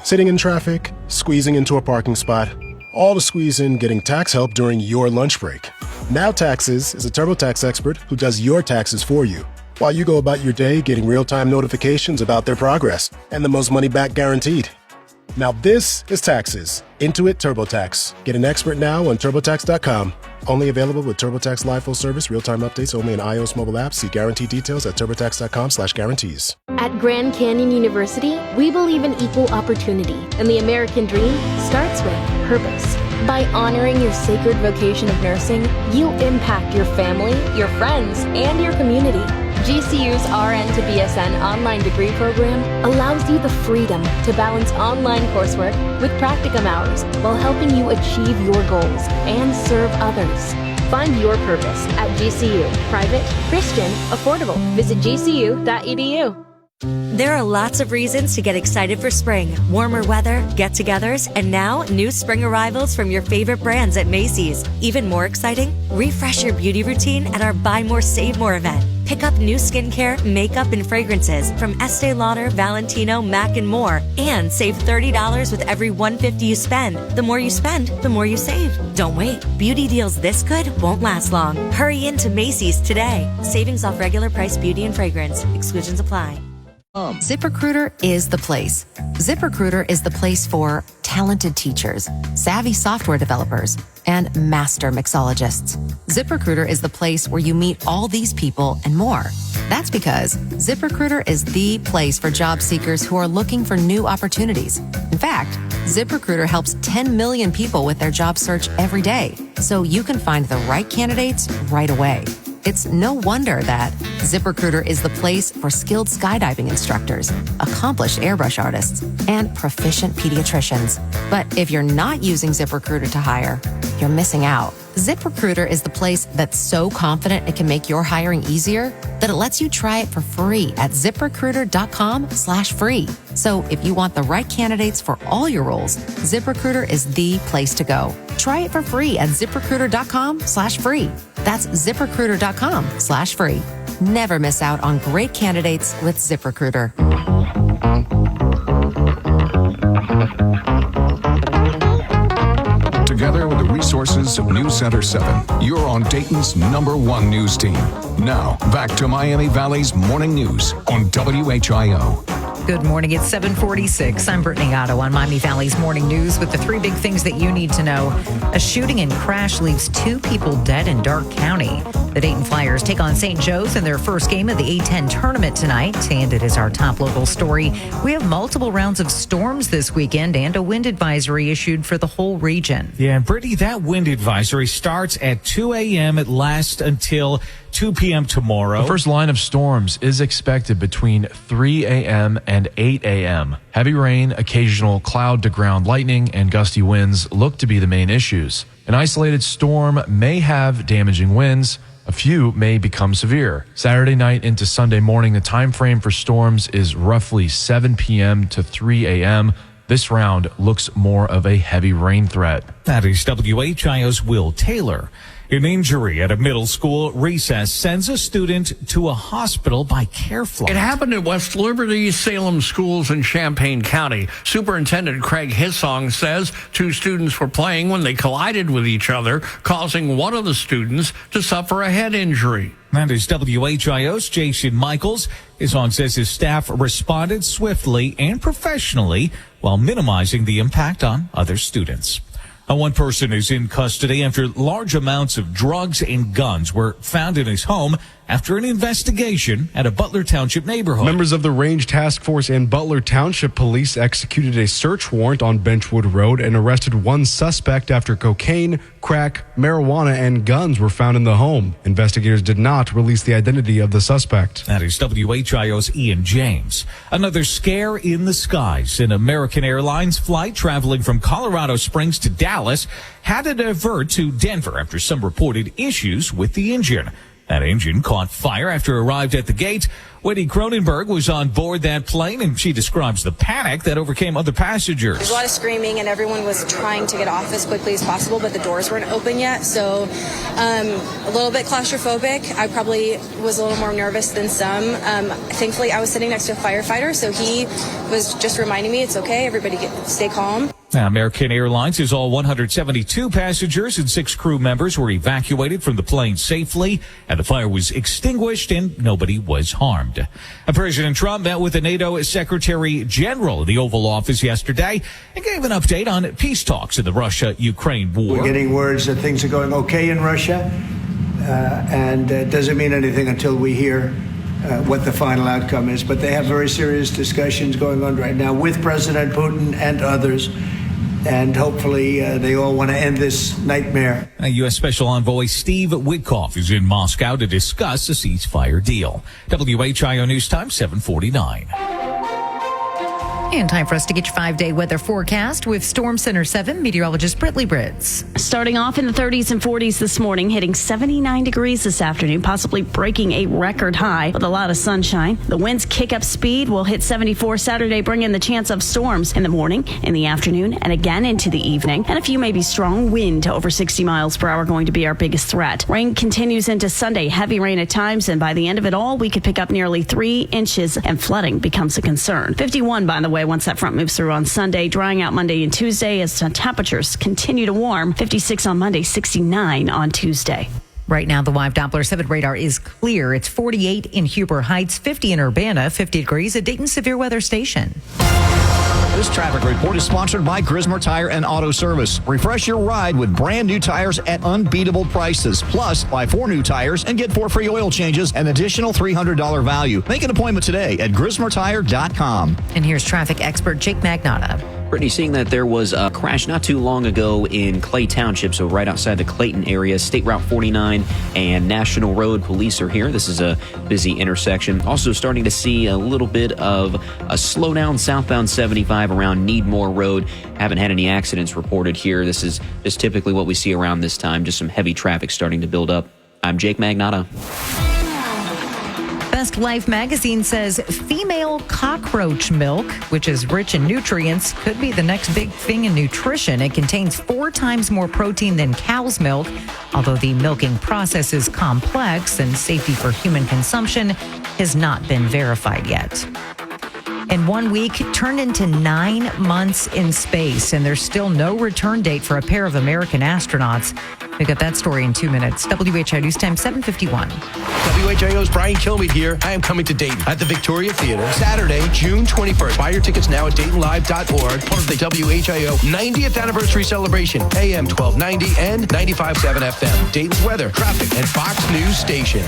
Sitting in traffic, squeezing into a parking spot, all to squeeze in getting tax help during your lunch break. Now Taxes is a TurboTax expert who does your taxes for you, while you go about your day getting real-time notifications about their progress and the most money back guaranteed. Now this is Taxes. Intuit TurboTax. Get an expert now on TurboTax.com. Only available with TurboTax Live Full Service. Real-time updates only in iOS mobile apps. See guarantee details at TurboTax.com/guarantees. At Grand Canyon University, we believe in equal opportunity, and the American dream starts with purpose. By honoring your sacred vocation of nursing, you impact your family, your friends, and your community. GCU's RN to BSN online degree program allows you the freedom to balance online coursework with practicum hours while helping you achieve your goals and serve others. Find your purpose at GCU. Private, Christian, affordable. Visit gcu.edu. There are lots of reasons to get excited for spring. Warmer weather, get-togethers, and now new spring arrivals from your favorite brands at Macy's. Even more exciting, refresh your beauty routine at our Buy More, Save More event. Pick up new skincare, makeup, and fragrances from Estee Lauder, Valentino, MAC, and more. And save $30 with every $150 you spend. The more you spend, the more you save. Don't wait. Beauty deals this good won't last long. Hurry into Macy's today. Savings off regular price beauty and fragrance. Exclusions apply. ZipRecruiter is the place. ZipRecruiter is the place for talented teachers, savvy software developers, and master mixologists. ZipRecruiter is the place where you meet all these people and more. That's because ZipRecruiter is the place for job seekers who are looking for new opportunities. In fact, ZipRecruiter helps 10 million people with their job search every day, so you can find the right candidates right away. It's no wonder that ZipRecruiter is the place for skilled skydiving instructors, accomplished airbrush artists, and proficient pediatricians. But if you're not using ZipRecruiter to hire, you're missing out. ZipRecruiter is the place that's so confident it can make your hiring easier that it lets you try it for free at ZipRecruiter.com/free. So if you want the right candidates for all your roles, ZipRecruiter is the place to go. Try it for free at ZipRecruiter.com/free. That's ZipRecruiter.com/free. Never miss out on great candidates with ZipRecruiter. Together with the resources of News Center 7, you're on Dayton's #1 news team. Now, back to Miami Valley's morning news on WHIO. Good morning. It's 7:46. I'm Brittany Otto on Miami Valley's morning news with the three big things that you need to know. A shooting and crash leaves 2 people dead in Darke County. The Dayton Flyers take on St. Joe's in their first game of the A10 tournament tonight. And it is our top local story. We have multiple rounds of storms this weekend and a wind advisory issued for the whole region. Yeah, and Brittany, that wind advisory starts at 2 a.m. It lasts until 2 p.m. tomorrow. The first line of storms is expected between 3 a.m. and 8 a.m. Heavy rain, occasional cloud to ground lightning, and gusty winds look to be the main issues. An isolated storm may have damaging winds. A few may become severe. Saturday night into Sunday morning, the time frame for storms is roughly 7 p.m. to 3 a.m. This round looks more of a heavy rain threat. That is WHIO's Will Taylor. An injury at a middle school recess sends a student to a hospital by care flight. It happened at West Liberty Salem Schools in Champaign County. Superintendent Craig Hissong says 2 students were playing when they collided with each other, causing one of the students to suffer a head injury. That is WHIO's Jason Michaels. Hissong says his staff responded swiftly and professionally while minimizing the impact on other students. One person is in custody after large amounts of drugs and guns were found in his home after an investigation at a Butler Township neighborhood. Members of the Range Task Force and Butler Township Police executed a search warrant on Benchwood Road and arrested 1 suspect after cocaine, crack, marijuana, and guns were found in the home. Investigators did not release the identity of the suspect. That is WHIO's Ian James. Another scare in the skies. An American Airlines flight traveling from Colorado Springs to Dallas had to divert to Denver after some reported issues with the engine. That engine caught fire after it arrived at the gate. Wendy Cronenberg was on board that plane, and she describes the panic that overcame other passengers. There's a lot of screaming, and everyone was trying to get off as quickly as possible, but the doors weren't open yet, so a little bit claustrophobic. I probably was a little more nervous than some. Thankfully, I was sitting next to a firefighter, so he was just reminding me it's okay, everybody stay calm. Now, American Airlines says all 172 passengers and 6 crew members were evacuated from the plane safely, and the fire was extinguished and nobody was harmed. President Trump met with the NATO Secretary General in the Oval Office yesterday and gave an update on peace talks in the Russia-Ukraine war. We're getting words that things are going okay in Russia, and it doesn't mean anything until we hear what the final outcome is. But they have very serious discussions going on right now with President Putin and others. And hopefully they all want to end this nightmare. U.S. Special Envoy Steve Witkoff is in Moscow to discuss a ceasefire deal. WHIO News Time, 7:49. And time for us to get your 5-day weather forecast with Storm Center 7 meteorologist Brittany Britz. Starting off in the 30s and 40s this morning, hitting 79 degrees this afternoon, possibly breaking a record high with a lot of sunshine. The winds kick up speed. Will hit 74 Saturday, bringing the chance of storms in the morning, in the afternoon, and again into the evening. And a few maybe strong wind to over 60 miles per hour going to be our biggest threat. Rain continues into Sunday, heavy rain at times, and by the end of it all, we could pick up nearly 3 inches, and flooding becomes a concern. 51, by the way, once that front moves through on Sunday, drying out Monday and Tuesday as temperatures continue to warm. 56 on Monday, 69 on Tuesday. Right now, the live Doppler 7 radar is clear. It's 48 in Huber Heights, 50 in Urbana, 50 degrees at Dayton Severe Weather Station. This traffic report is sponsored by Grismer Tire and Auto Service. Refresh your ride with brand new tires at unbeatable prices. Plus, buy 4 new tires and get 4 free oil changes, an additional $300 value. Make an appointment today at GrismerTire.com. And here's traffic expert Jake Magnotta. Brittany, seeing that there was a crash not too long ago in Clay Township, so right outside the Clayton area, State Route 49 and National Road. Police are here. This is a busy intersection. Also starting to see a little bit of a slowdown southbound 75 around Needmore Road. Haven't had any accidents reported here. This is just typically what we see around this time. Just some heavy traffic starting to build up. I'm Jake Magnotta. Best Life magazine says female cockroach milk, which is rich in nutrients, could be the next big thing in nutrition. It contains 4 times more protein than cow's milk, although the milking process is complex and safety for human consumption has not been verified yet. In 1 week, turned into 9 months in space, and there's still no return date for a pair of American astronauts. We got that story in 2 minutes. WHI News Time 7:51. WHIO's Brian Kilmeade here. I am coming to Dayton at the Victoria Theater Saturday, June 21st. Buy your tickets now at DaytonLive.org. Part of the WHIO 90th anniversary celebration. AM 1290 and 95.7 FM. Dayton's weather, traffic, and Fox News station.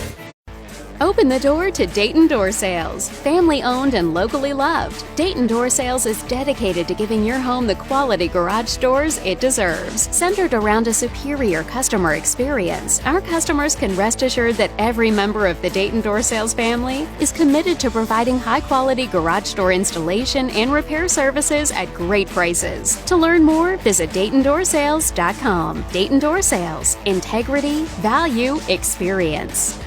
Open the door to Dayton Door Sales. Family owned and locally loved, Dayton Door Sales is dedicated to giving your home the quality garage doors it deserves. Centered around a superior customer experience, our customers can rest assured that every member of the Dayton Door Sales family is committed to providing high-quality garage door installation and repair services at great prices. To learn more, visit DaytonDoorSales.com. Dayton Door Sales. Integrity, value, experience.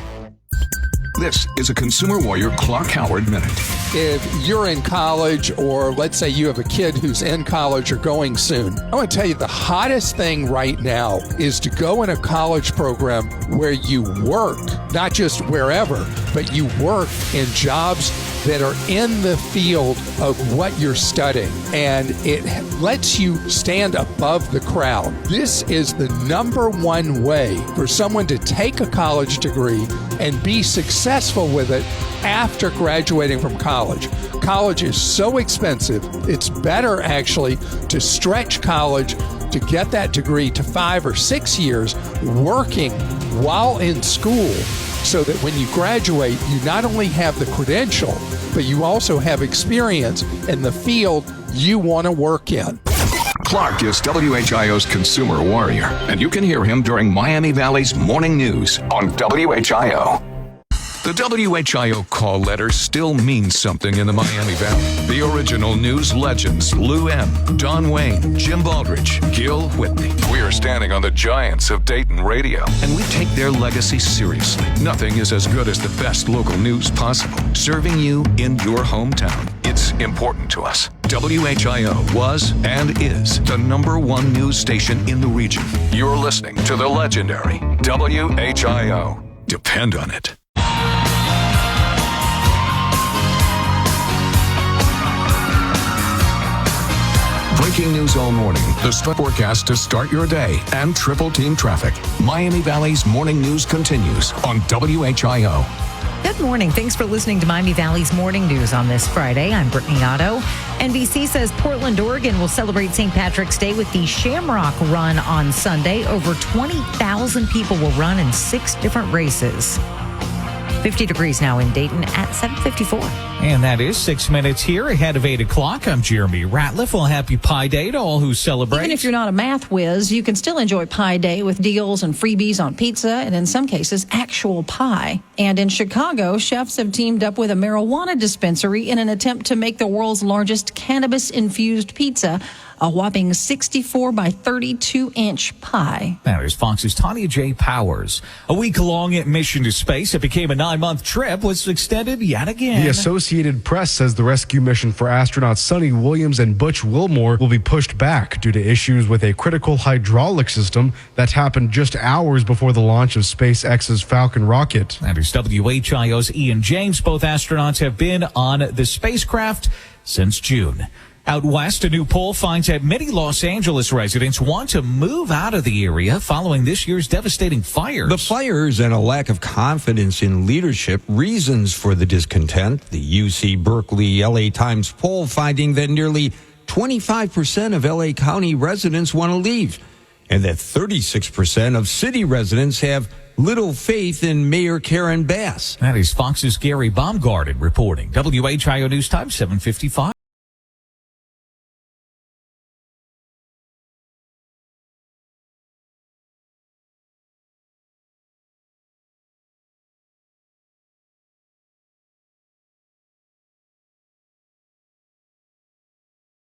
This is a Consumer Warrior Clark Howard Minute. If you're in college, or let's say you have a kid who's in college or going soon, I want to tell you the hottest thing right now is to go in a college program where you work, not just wherever, but you work in jobs that are in the field of what you're studying, and it lets you stand above the crowd. This is the #1 way for someone to take a college degree and be successful with it after graduating from college. College is so expensive, it's better actually to stretch college to get that degree to 5 or 6 years working while in school, so that when you graduate, you not only have the credential, but you also have experience in the field you want to work in. Clark is WHIO's Consumer Warrior, and you can hear him during Miami Valley's Morning News on WHIO. The WHIO call letter still means something in the Miami Valley. The original news legends, Lou M., Don Wayne, Jim Baldridge, Gil Whitney. We are standing on the giants of Dayton radio, and we take their legacy seriously. Nothing is as good as the best local news possible, serving you in your hometown. It's important to us. WHIO was and is the #1 news station in the region. You're listening to the legendary WHIO. Depend on it. Breaking news all morning, the forecast to start your day, and triple team traffic. Miami Valley's morning news continues on WHIO. Good morning. Thanks for listening to Miami Valley's Morning News on this Friday. I'm Brittany Otto. NBC says Portland, Oregon will celebrate St. Patrick's Day with the Shamrock Run on Sunday. Over 20,000 people will run in 6 different races. 50 degrees now in Dayton at 7:54. And that is 6 minutes here ahead of 8 o'clock. I'm Jeremy Ratliff. Well, happy Pi Day to all who celebrate. Even if you're not a math whiz, you can still enjoy Pi Day with deals and freebies on pizza and, in some cases, actual pie. And in Chicago, chefs have teamed up with a marijuana dispensary in an attempt to make the world's largest cannabis-infused pizza, a whopping 64 by 32-inch pie. That is Fox's Tanya J. Powers. A week-long mission to space. It became a 9-month trip. Was extended yet again. The Associated Press says the rescue mission for astronauts Sonny Williams and Butch Wilmore will be pushed back due to issues with a critical hydraulic system that happened just hours before the launch of SpaceX's Falcon rocket. That is WHIO's Ian James. Both astronauts have been on the spacecraft since June. Out west, a new poll finds that many Los Angeles residents want to move out of the area following this year's devastating fires. The fires and a lack of confidence in leadership, reasons for the discontent. The UC Berkeley LA Times poll finding that nearly 25% of LA County residents want to leave, and that 36% of city residents have little faith in Mayor Karen Bass. That is Fox's Gary Baumgarten reporting. WHIO News Time, 7:55.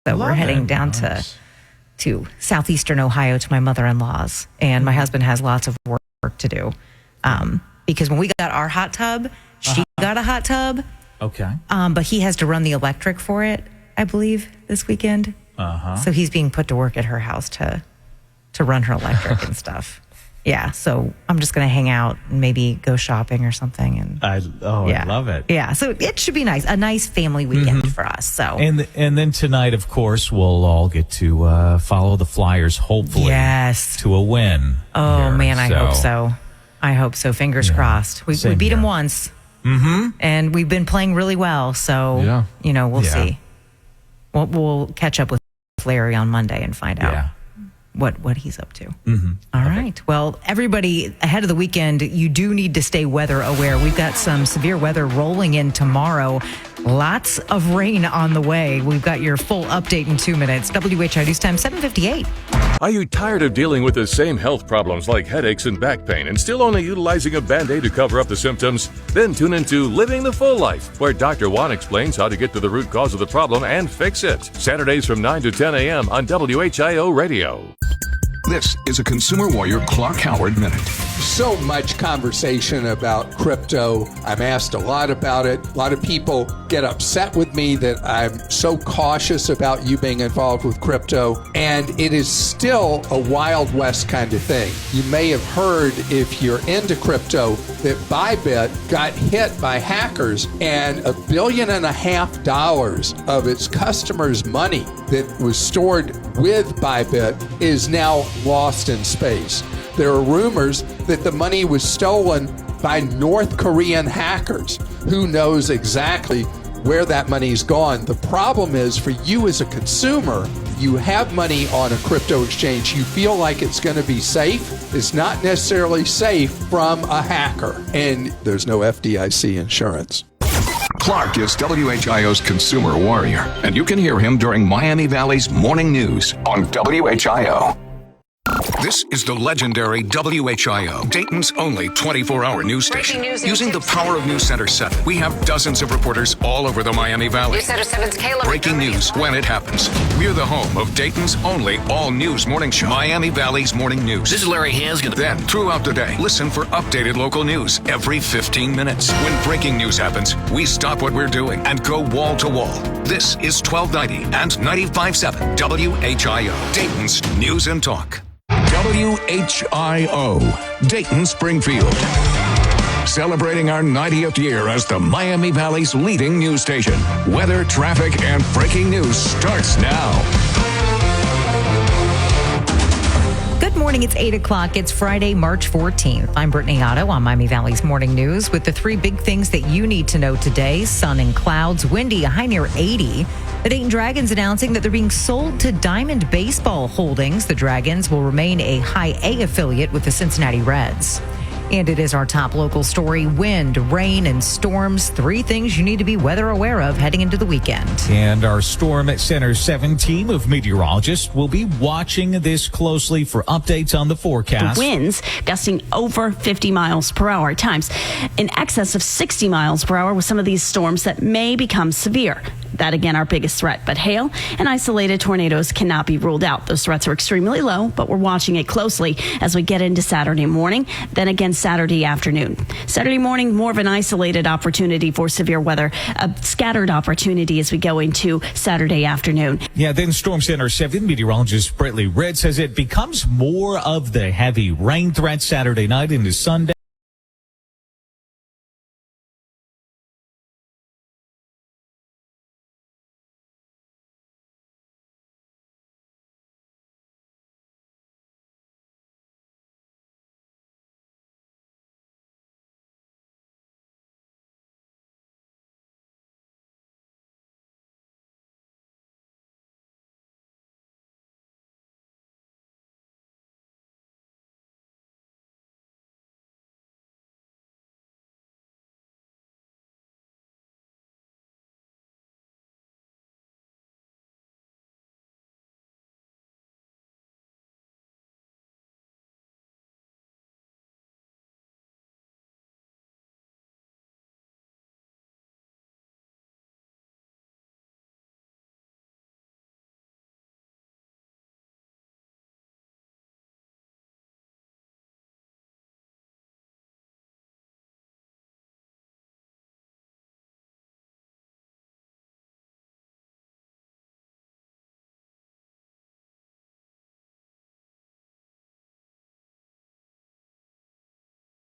So we're heading down to southeastern Ohio to my mother-in-law's, and my husband has lots of work to do. Because when we got our hot tub, she got a hot tub. Okay. But he has to run the electric for it, I believe, this weekend. So he's being put to work at her house to run her electric and stuff. Yeah, so I'm just going to hang out and maybe go shopping or something. And I love it. Yeah, so it should be nice. A nice family weekend for us. So And then tonight, of course, we'll all get to follow the Flyers, hopefully, to a win. Oh, here. man, I hope so. I hope so. Fingers crossed. We beat them once. And we've been playing really well. So, we'll see. We'll catch up with Larry on Monday and find out what he's up to. All right. Well, everybody, ahead of the weekend, you do need to stay weather aware. We've got some severe weather rolling in tomorrow. Lots of rain on the way. We've got your full update in 2 minutes. WHI News Time, 7:58. Are you tired of dealing with the same health problems like headaches and back pain and still only utilizing a Band-Aid to cover up the symptoms? Then tune into Living the Full Life, where Dr. Juan explains how to get to the root cause of the problem and fix it. Saturdays from 9 to 10 a.m. on WHIO Radio. This is a Consumer Warrior Clark Howard Minute. So much conversation about crypto. I'm asked a lot about it. A lot of people get upset with me that I'm so cautious about you being involved with crypto. And it is still a Wild West kind of thing. You may have heard, if you're into crypto, that Bybit got hit by hackers and $1.5 billion of its customers' money that was stored with Bybit is now lost in space. There are rumors that the money was stolen by North Korean hackers. Who knows exactly where that money's gone? The problem is, for you as a consumer, you have money on a crypto exchange, you feel like it's going to be safe. It's not necessarily safe from a hacker, and there's no FDIC insurance. Clark is WHIO's Consumer Warrior, and you can hear him during Miami Valley's Morning News on WHIO. This is the legendary WHIO, Dayton's only 24-hour news station. Using the power of News Center 7, we have dozens of reporters all over the Miami Valley. News Center 7's Caleb. Breaking news when it happens. We're the home of Dayton's only all-news morning show, Miami Valley's Morning News. This is Larry Hanskin. Then, throughout the day, listen for updated local news every 15 minutes. When breaking news happens, we stop what we're doing and go wall to wall. This is 1290 and 95.7 WHIO, Dayton's News and Talk. WHIO, Dayton Springfield. Celebrating our 90th year as the Miami Valley's leading news station. Weather, traffic, and breaking news starts now. Good morning. It's 8 o'clock. It's Friday, March 14th. I'm Brittany Otto on Miami Valley's Morning News with the three big things that you need to know today. Sun and clouds, windy, a high near 80. The Dayton Dragons announcing that they're being sold to Diamond Baseball Holdings. The Dragons will remain a High A affiliate with the Cincinnati Reds. And it is our top local story. Wind, rain, and storms. Three things you need to be weather aware of heading into the weekend. And our Storm Center 7 team of meteorologists will be watching this closely for updates on the forecast. The winds gusting over 50 miles per hour at times, in excess of 60 miles per hour with some of these storms that may become severe. That, again, our biggest threat. But hail and isolated tornadoes cannot be ruled out. Those threats are extremely low, but we're watching it closely as we get into Saturday morning, then again Saturday afternoon. Saturday morning, more of an isolated opportunity for severe weather, a scattered opportunity as we go into Saturday afternoon. Yeah, then Storm Center 7 meteorologist Brittany Red says it becomes more of the heavy rain threat Saturday night into Sunday.